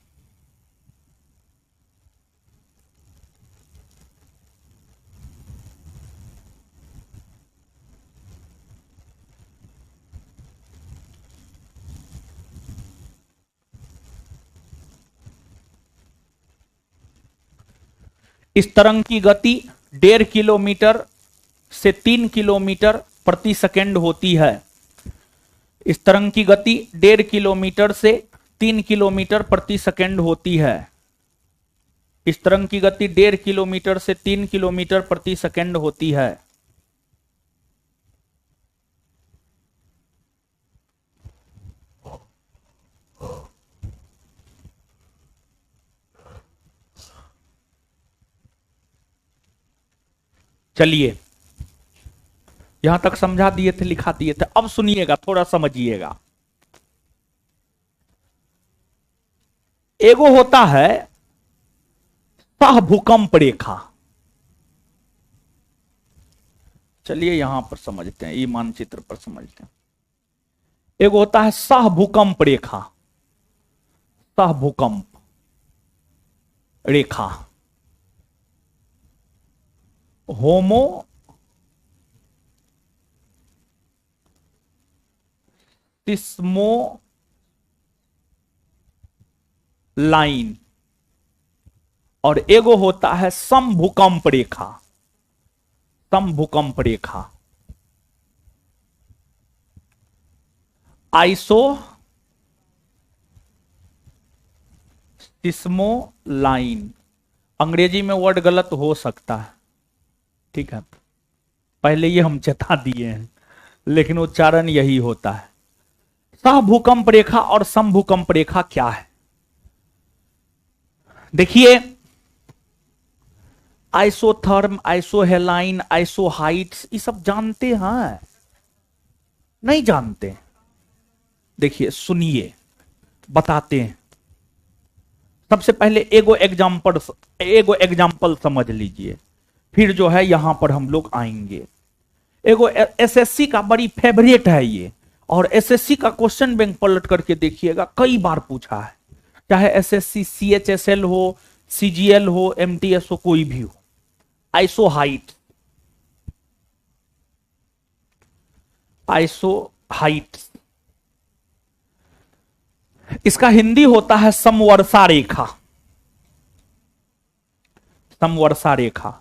इस तरंग की गति 1.5 किलोमीटर से 3 किलोमीटर प्रति सेकंड होती है। इस तरंग की गति 1.5 किलोमीटर से 3 किलोमीटर प्रति सेकंड होती है। इस तरंग की गति 1.5 किलोमीटर से 3 किलोमीटर प्रति सेकंड होती है। चलिए, यहां तक समझा दिए थे, लिखा दिए थे। अब सुनिएगा, थोड़ा समझिएगा। एगो होता है सह भूकंप रेखा। चलिए यहां पर समझते हैं, ये मानचित्र पर समझते हैं। एगो होता है सह भूकंप रेखा, सह भूकंप रेखा, होमो सिस्मो लाइन, और एगो होता है समभूकंप रेखा, समभूकंप रेखा, आइसो सिस्मो लाइन। अंग्रेजी में वर्ड गलत हो सकता है, ठीक है, पहले ये हम चेता दिए हैं, लेकिन उच्चारण यही होता है। सह भूकंप रेखा और समभूकंप रेखा क्या है? देखिए, आइसोथर्म, आइसोहेलाइन, आइसोहाइट्स, ये सब जानते हैं? नहीं जानते? देखिए सुनिए, बताते हैं। सबसे पहले एगो एग्जाम्पल समझ लीजिए, फिर जो है यहां पर हम लोग आएंगे। एगो एसएससी का बड़ी फेवरेट है ये, और एसएससी का क्वेश्चन बैंक पलट करके देखिएगा, कई बार पूछा है, चाहे एसएससी सीएचएसएल हो, सीजीएल हो, एमटीएस हो, कोई भी हो। आइसोहाइट, आइसोहाइट, इसका हिंदी होता है समवर्षा रेखा। समवर्षा रेखा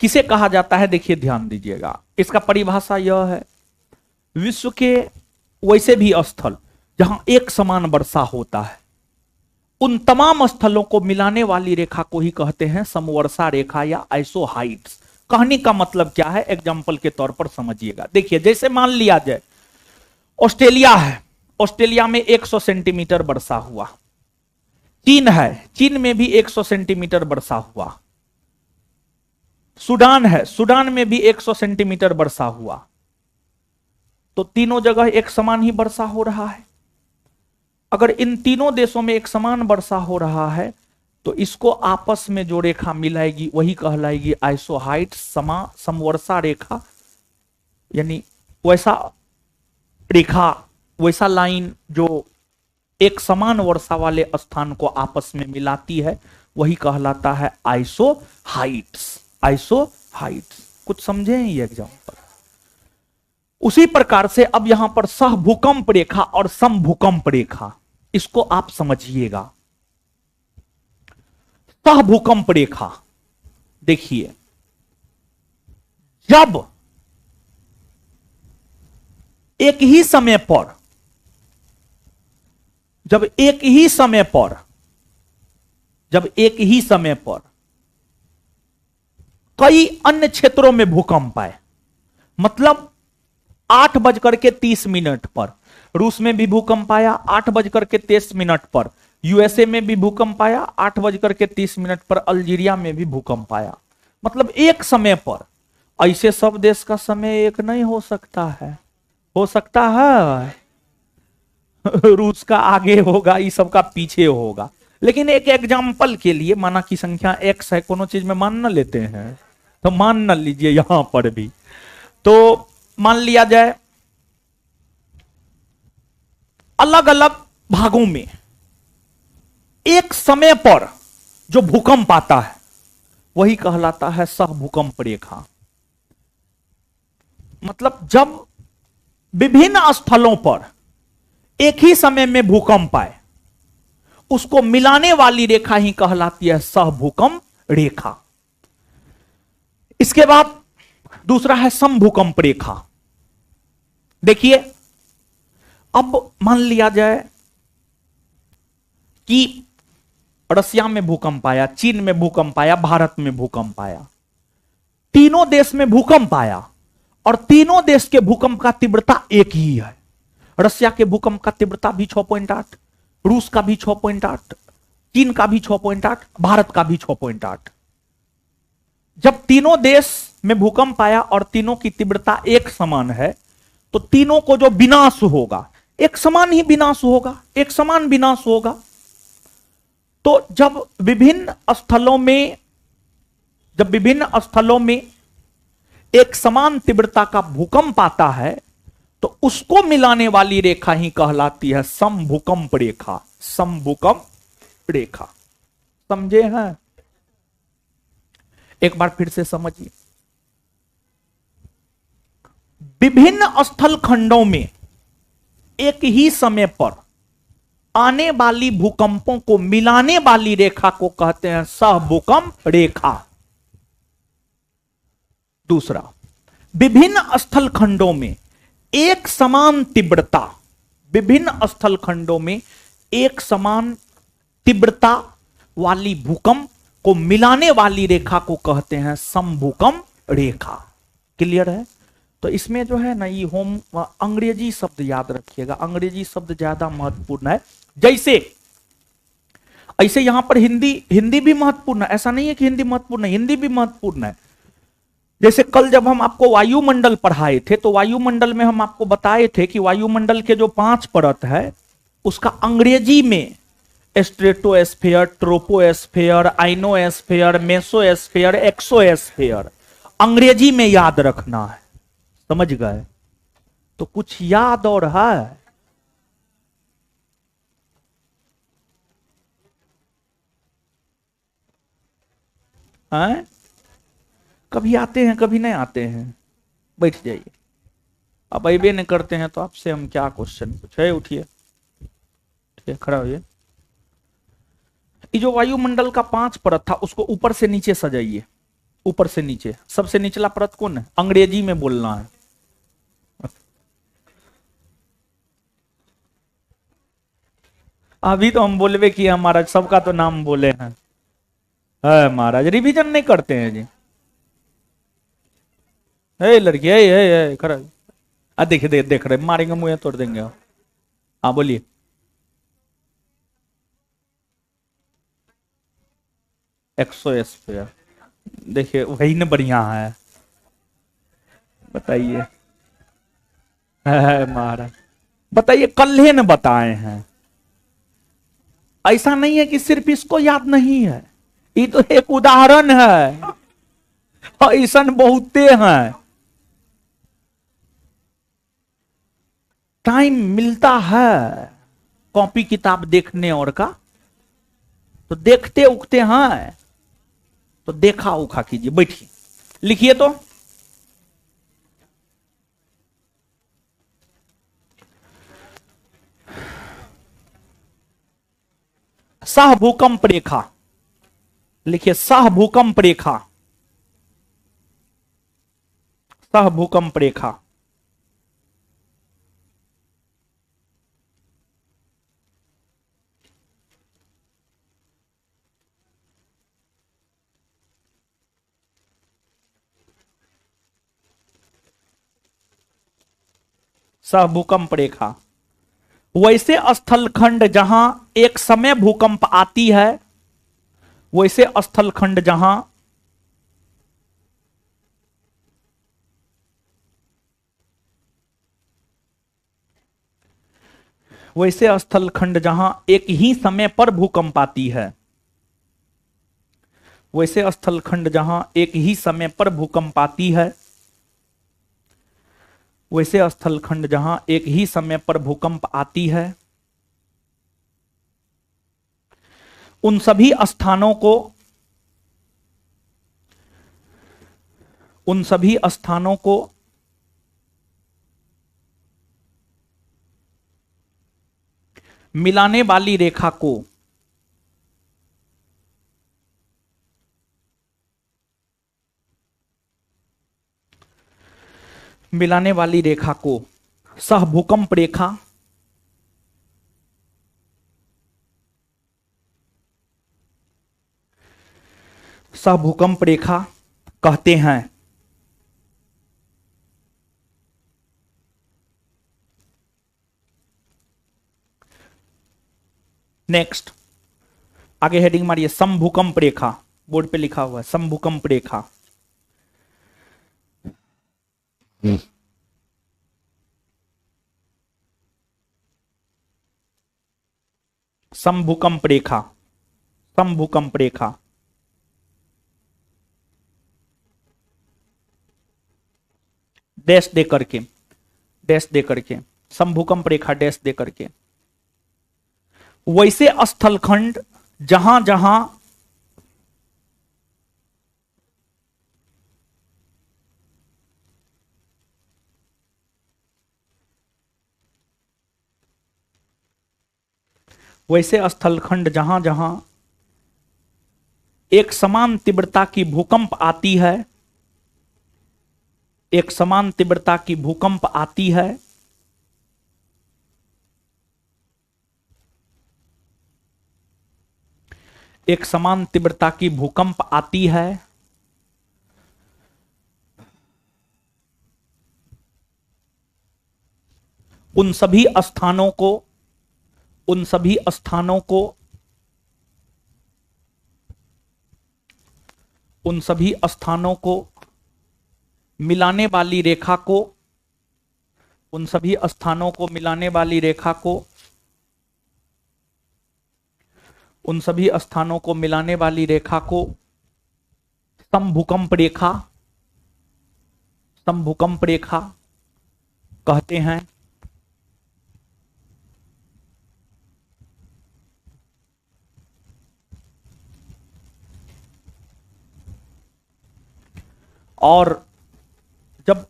किसे कहा जाता है? देखिए ध्यान दीजिएगा, इसका परिभाषा यह है, विश्व के वैसे भी स्थल जहां एक समान वर्षा होता है, उन तमाम स्थलों को मिलाने वाली रेखा को ही कहते हैं समवर्षा रेखा या आइसोहाइट्स। कहने का मतलब क्या है, एग्जाम्पल के तौर पर समझिएगा। देखिए, जैसे मान लिया जाए ऑस्ट्रेलिया है, ऑस्ट्रेलिया में 100 सेंटीमीटर वर्षा हुआ। चीन है, चीन में भी 100 सेंटीमीटर वर्षा हुआ। सूडान है, सूडान में भी 100 सेंटीमीटर वर्षा हुआ। तो तीनों जगह एक समान ही वर्षा हो रहा है। अगर इन तीनों देशों में एक समान वर्षा हो रहा है, तो इसको आपस में जो रेखा मिलाएगी वही कहलाएगी आइसोहाइट, समवर्षा रेखा, यानी वैसा रेखा, वैसा लाइन जो एक समान वर्षा वाले स्थान को आपस में मिलाती है, वही कहलाता है आइसोहाइट्स। आइसोहाइट्स, कुछ समझे ये एग्जाम्पल? उसी प्रकार से अब यहां पर सह भूकंप रेखा और समभूकंप रेखा, इसको आप समझिएगा। सह भूकंप रेखा, देखिए, जब एक ही समय पर कई अन्य क्षेत्रों में भूकंप आए, मतलब 8:30 पर रूस में भी भूकंप आया, 8:30 पर, यूएसए में भी भूकंप आया, 8:30 पर अल्जीरिया में भी भूकंप आया। मतलब एक समय पर। ऐसे सब देश का समय एक नहीं हो सकता है, हो सकता है रूस का आगे होगा, ये सब का पीछे होगा। लेकिन एक एग्जाम्पल के लिए, माना की संख्या एक्स है, कोनो चीज में मान न लेते हैं, तो मान न लीजिए यहां पर भी। तो मान लिया जाए अलग अलग भागों में एक समय पर जो भूकंप आता है वही कहलाता है सहभूकंप रेखा। मतलब जब विभिन्न स्थलों पर एक ही समय में भूकंप आए, उसको मिलाने वाली रेखा ही कहलाती है सहभूकंप रेखा। इसके बाद दूसरा है समभूकंप रेखा। देखिए, अब मान लिया जाए कि रसिया में भूकंप आया, चीन में भूकंप आया, भारत में भूकंप आया, तीनों देश में भूकंप आया और तीनों देश के भूकंप का तीव्रता एक ही है। रसिया के भूकंप का तीव्रता भी 6.8, रूस का भी 6.8, चीन का भी 6.8, भारत का भी 6.8। जब तीनों देश में भूकंप आया और तीनों की तीव्रता एक समान है, तो तीनों को जो विनाश होगा एक समान ही विनाश होगा, एक समान विनाश होगा। तो जब विभिन्न स्थलों में एक समान तीव्रता का भूकंप आता है, तो उसको मिलाने वाली रेखा ही कहलाती है समभूकंप रेखा। समभूकंप रेखा, समझे हैं? एक बार फिर से समझिए। विभिन्न स्थल खंडों में एक ही समय पर आने वाली भूकंपों को मिलाने वाली रेखा को कहते हैं सहभूकंप रेखा। दूसरा, विभिन्न स्थल खंडों में एक समान तीव्रता, विभिन्न स्थल खंडों में एक समान तीव्रता वाली भूकंप को मिलाने वाली रेखा को कहते हैं समभूकंप रेखा। क्लियर है? तो इसमें जो है ना, ये अंग्रेजी शब्द याद रखिएगा, अंग्रेजी शब्द ज्यादा महत्वपूर्ण है। जैसे ऐसे यहां पर हिंदी भी महत्वपूर्ण है, ऐसा नहीं है कि हिंदी महत्वपूर्ण है, हिंदी भी महत्वपूर्ण है। जैसे कल जब हम आपको वायुमंडल पढ़ाए थे, तो वायुमंडल में हम आपको बताए थे कि वायुमंडल के जो 5 परत है, उसका अंग्रेजी में stratosphere, troposphere, ionosphere, mesosphere, exosphere अंग्रेजी में याद रखना है। समझ गए? तो कुछ याद और है? कभी आते हैं, कभी नहीं आते हैं। बैठ जाइए। अब अबे नहीं करते हैं तो आपसे हम क्या क्वेश्चन पूछे? उठिए, खड़ा होइए। ये जो वायुमंडल का 5 परत था, उसको ऊपर से नीचे सजाइए। ऊपर से नीचे सबसे निचला परत कौन है? अंग्रेजी में बोलना है। अभी तो हम बोलवे कि हमारा सबका तो नाम बोले हैं। महाराज रिवीजन नहीं करते हैं जी। लड़की खड़ा। देखिए देख रहे, मारेंगे, मुंह तोड़ देंगे। हाँ बोलिए। एक्सोस्फीयर, देखिए वही न बढ़िया है। बताइए महाराज, बताइए, कल ही न बताए हैं। ऐसा नहीं है कि सिर्फ इसको याद नहीं है, ये तो एक उदाहरण है, ऐसा बहुते हैं। टाइम मिलता है कॉपी किताब देखने और का, तो देखते उगते हैं, तो देखा उखा कीजिए। बैठिए, लिखिए। तो सहभूकंप रेखा लिखिए। सहभूकंप रेखा, सहभूकंप रेखा। सहभूकंप रेखा वैसे स्थलखंड जहां एक समय भूकंप आती है, वैसे स्थलखंड जहां वैसे स्थलखंड जहां एक ही समय पर भूकंप आती है, वैसे स्थलखंड जहां एक ही समय पर भूकंप आती है, वैसे स्थलखंड जहां एक ही समय पर भूकंप आती है, उन सभी स्थानों को उन सभी स्थानों को मिलाने वाली रेखा को मिलाने वाली रेखा को सहभूकंप रेखा सहभूकंप रेखा कहते हैं। नेक्स्ट आगे हेडिंग मारिए, समभूकंप रेखा, बोर्ड पे लिखा हुआ है समभूकंप रेखा। समभूकंप रेखा, समभूकंप रेखा, डैश दे करके, डैश दे करके, समभूकंप रेखा डैश दे करके, वैसे स्थलखंड जहां जहां वैसे स्थलखंड जहां जहां एक समान तीव्रता की भूकंप आती है, एक समान तीव्रता की भूकंप आती है, एक समान तीव्रता की भूकंप आती है, उन सभी स्थानों को उन सभी स्थानों को उन सभी स्थानों को मिलाने वाली रेखा को उन सभी स्थानों को मिलाने वाली रेखा को उन सभी स्थानों को मिलाने वाली रेखा को समभूकंप रेखा समभूकंप रेखा कहते हैं। और जब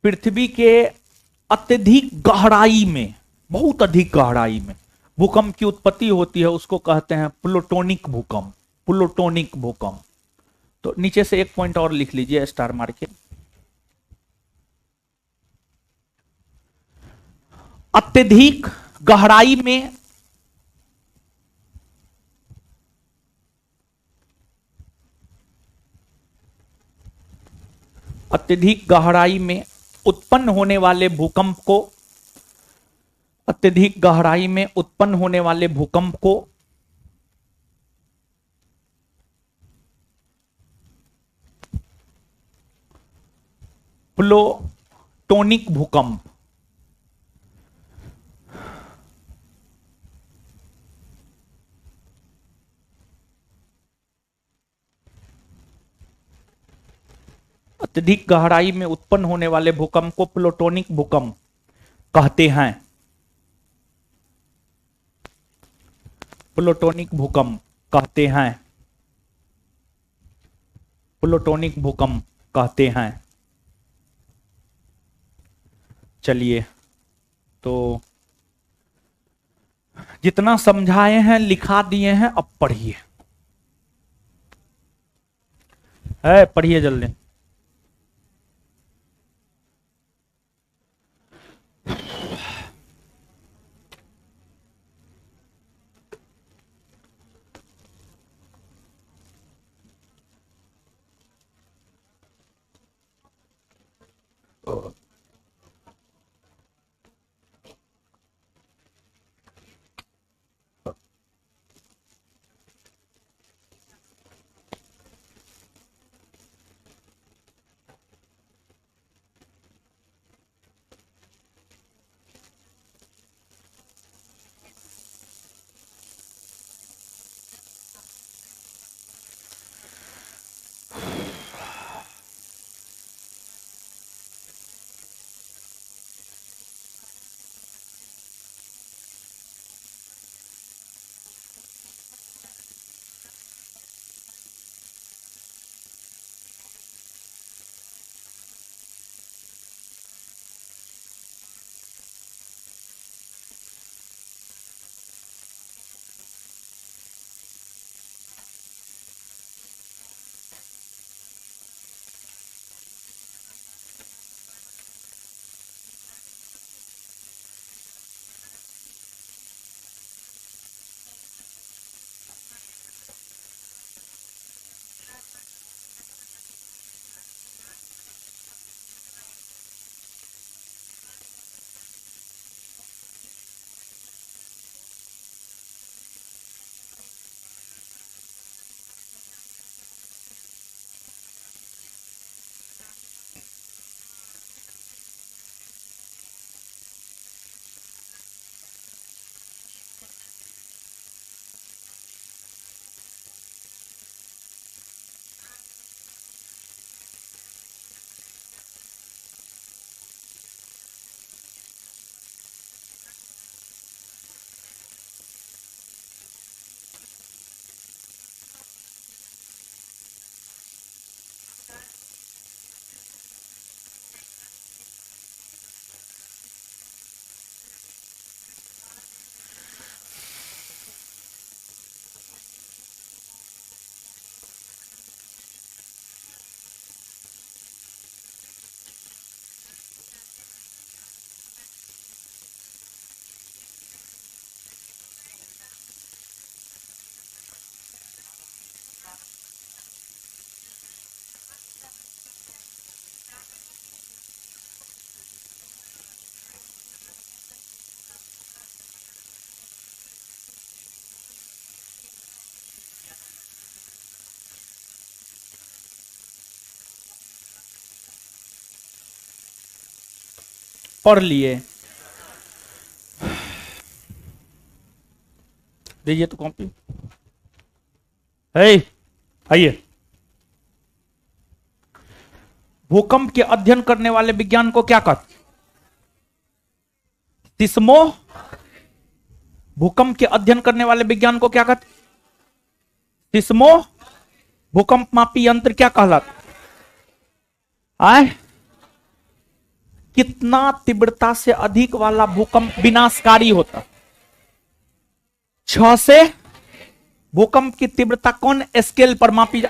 पृथ्वी के अत्यधिक गहराई में, बहुत अधिक गहराई में भूकंप की उत्पत्ति होती है, उसको कहते हैं प्लूटोनिक भूकंप, प्लूटोनिक भूकंप। तो नीचे से एक पॉइंट और लिख लीजिए स्टार मार के, अत्यधिक गहराई में अत्यधिक गहराई में उत्पन्न होने वाले भूकंप को अत्यधिक गहराई में उत्पन्न होने वाले भूकंप को प्लूटोनिक भूकंप अत्यधिक गहराई में उत्पन्न होने वाले भूकंप को प्लूटोनिक भूकंप कहते हैं। प्लूटोनिक भूकंप कहते हैं, प्लूटोनिक भूकंप कहते हैं। चलिए, तो जितना समझाए हैं लिखा दिए हैं, अब पढ़िए, है पढ़िए जल्दी। पढ़ लिए। दीजिए तो कॉपी। आइए, भूकंप के अध्ययन करने वाले विज्ञान को क्या कहते? सिस्मो। भूकंप के अध्ययन करने वाले विज्ञान को क्या कहते? सिस्मो। भूकंप मापी यंत्र क्या कहलाता? आए, कितना तीव्रता से अधिक वाला भूकंप विनाशकारी होता? 6 से। भूकंप की तीव्रता कौन स्केल पर मापी जा?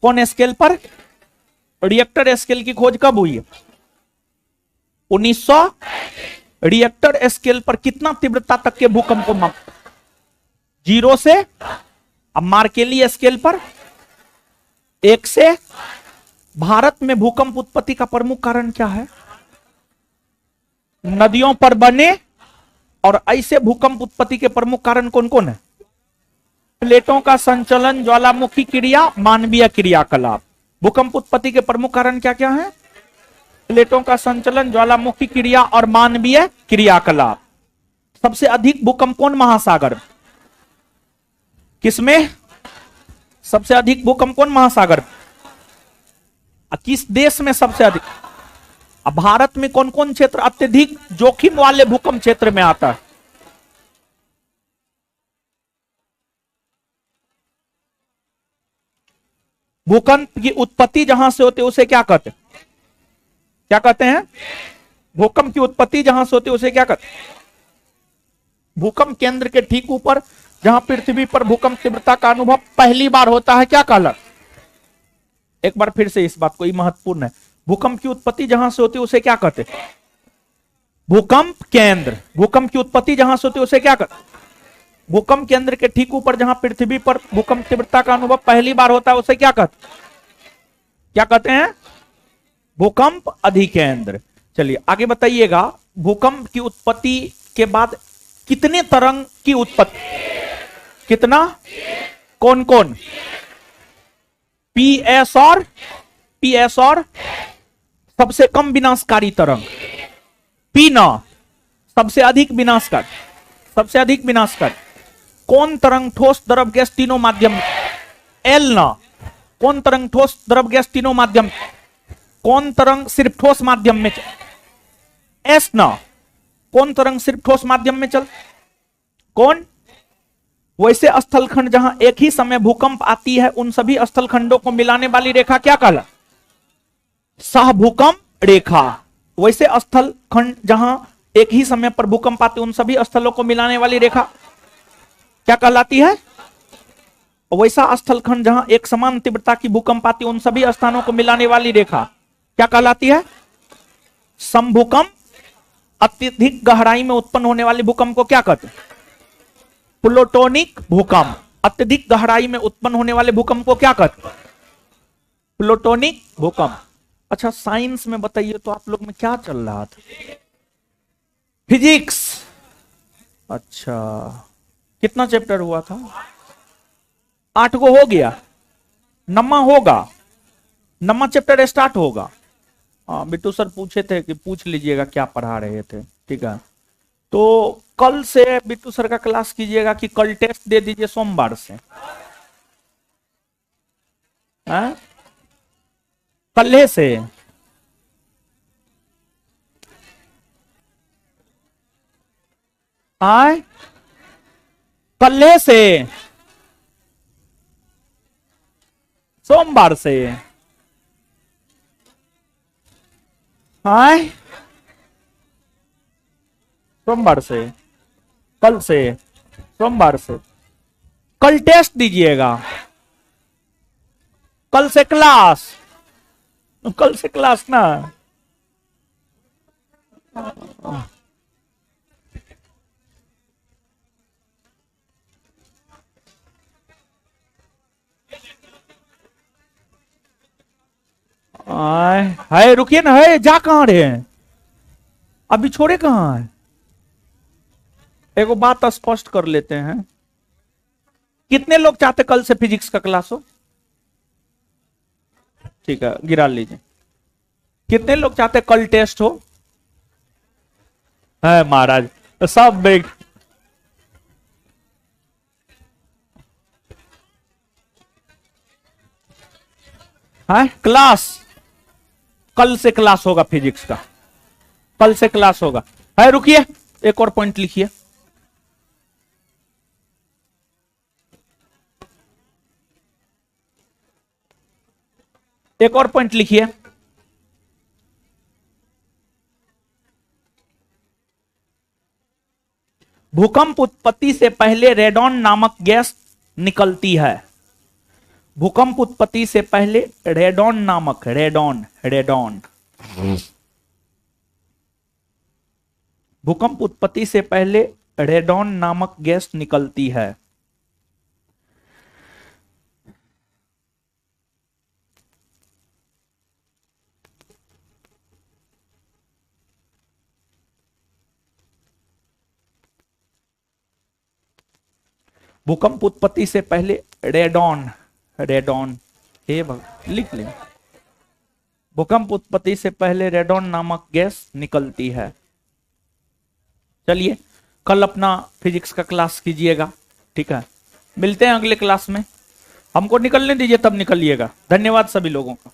कौन स्केल पर? रिएक्टर स्केल की खोज कब हुई है? 1900। रिएक्टर स्केल पर कितना तीव्रता तक के भूकंप को माप? 0 से। अब मार्केली स्केल पर 1 से। भारत में भूकंप उत्पत्ति का प्रमुख कारण क्या है? नदियों पर बने। और ऐसे भूकंप उत्पत्ति के प्रमुख कारण कौन कौन है? प्लेटों का संचलन, ज्वालामुखी क्रिया, मानवीय क्रियाकलाप। भूकंप उत्पत्ति के प्रमुख कारण क्या क्या है? प्लेटों का संचलन, ज्वालामुखी क्रिया और मानवीय क्रियाकलाप। सबसे अधिक भूकंप कौन महासागर? किसमें? सबसे अधिक भूकंप कौन महासागर? किस देश में सबसे अधिक? अब भारत में कौन कौन क्षेत्र अत्यधिक जोखिम वाले भूकंप क्षेत्र में आता है? भूकंप की उत्पत्ति जहां से होती है उसे क्या कहते हैं? क्या कहते हैं? भूकंप की उत्पत्ति जहां से होती है उसे क्या कहते हैं? भूकंप केंद्र के ठीक ऊपर जहां पृथ्वी पर भूकंप तीव्रता का अनुभव पहली बार होता है क्या कहलाता? एक बार फिर से इस बात को, ये महत्वपूर्ण है। भूकंप की उत्पत्ति जहां से होती है उसे क्या कहते हैं? भूकंप केंद्र। भूकंप की उत्पत्ति जहां से होती है उसे क्या कहते हैं? भूकंप केंद्र के ठीक ऊपर जहां पृथ्वी पर भूकंप तीव्रता का अनुभव पहली बार होता है उसे क्या कहते हैं? क्या कहते हैं? भूकंप अधिकेंद्र। चलिए आगे बताइएगा, भूकंप की उत्पत्ति के बाद कितने तरंग की उत्पत्ति? कितना? कौन कौन? पीएस और सबसे कम विनाशकारी तरंग पी न, सबसे अधिक विनाशकारी। सबसे अधिक विनाशकारी कौन तरंग? ठोस, द्रव, गैस तीनों माध्यम। एल न। कौन तरंग? ठोस, द्रव, गैस तीनों माध्यम। कौन तरंग सिर्फ ठोस माध्यम में चल? एस न। कौन तरंग सिर्फ ठोस माध्यम में चल? कौन? वैसे स्थलखंड जहां एक ही समय भूकंप आती है उन सभी स्थलखंडों को मिलाने वाली रेखा क्या कहला? सहभूकंप रेखा। वैसे स्थलखंड जहां एक ही समय पर भूकंप आते उन सभी स्थलों को मिलाने वाली रेखा क्या कहलाती है? वैसा स्थलखंड जहां एक समान तीव्रता की भूकंप आती उन सभी स्थानों को मिलाने वाली रेखा क्या कहलाती है? समभूकंप। अत्यधिक गहराई में उत्पन्न होने वाले भूकंप को क्या कहते हैं? प्लूटोनिक भूकंप। अत्यधिक गहराई में उत्पन्न होने वाले भूकंप को क्या कहते हैं? प्लूटोनिक भूकंप। अच्छा, साइंस में बताइए तो आप लोग में क्या चल रहा था? फिजिक्स। अच्छा, कितना चैप्टर हुआ था? 8 को हो गया। 9वां होगा, 9वां चैप्टर स्टार्ट होगा। हाँ, बिट्टू सर पूछे थे कि पूछ लीजिएगा क्या पढ़ा रहे थे। ठीक है, तो कल से बिट्टू सर का क्लास कीजिएगा कि कल टेस्ट दे दीजिए सोमवार से। कल से आए, कल से सोमवार से आए, सोमवार से, कल से, सोमवार से। कल टेस्ट दीजिएगा, कल से क्लास, कल से क्लास ना। है रुकिए ना, है जा कहां रहे हैं? अभी छोड़े कहां है? एगो बात स्पष्ट कर लेते हैं। कितने लोग चाहते कल से फिजिक्स का क्लास हो? ठीक है, गिरा लीजिए। कितने लोग चाहते कल टेस्ट हो? है महाराज, तो सब है क्लास, कल से क्लास होगा फिजिक्स का, कल से क्लास होगा। है रुकिए, एक और पॉइंट लिखिए। एक और पॉइंट लिखिए। भूकंप उत्पत्ति से पहले रेडॉन नामक गैस निकलती है। भूकंप उत्पत्ति से पहले रेडॉन नामक, रेडॉन रेडॉन भूकंप उत्पत्ति से पहले रेडॉन नामक गैस निकलती है। भूकंप उत्पत्ति से पहले रेडॉन, रेडॉन लिख लें। भूकंप उत्पत्ति से पहले रेडॉन नामक गैस निकलती है। चलिए कल अपना फिजिक्स का क्लास कीजिएगा, ठीक है। मिलते हैं अगले क्लास में। हमको निकलने दीजिए, तब निकलिएगा। धन्यवाद सभी लोगों का।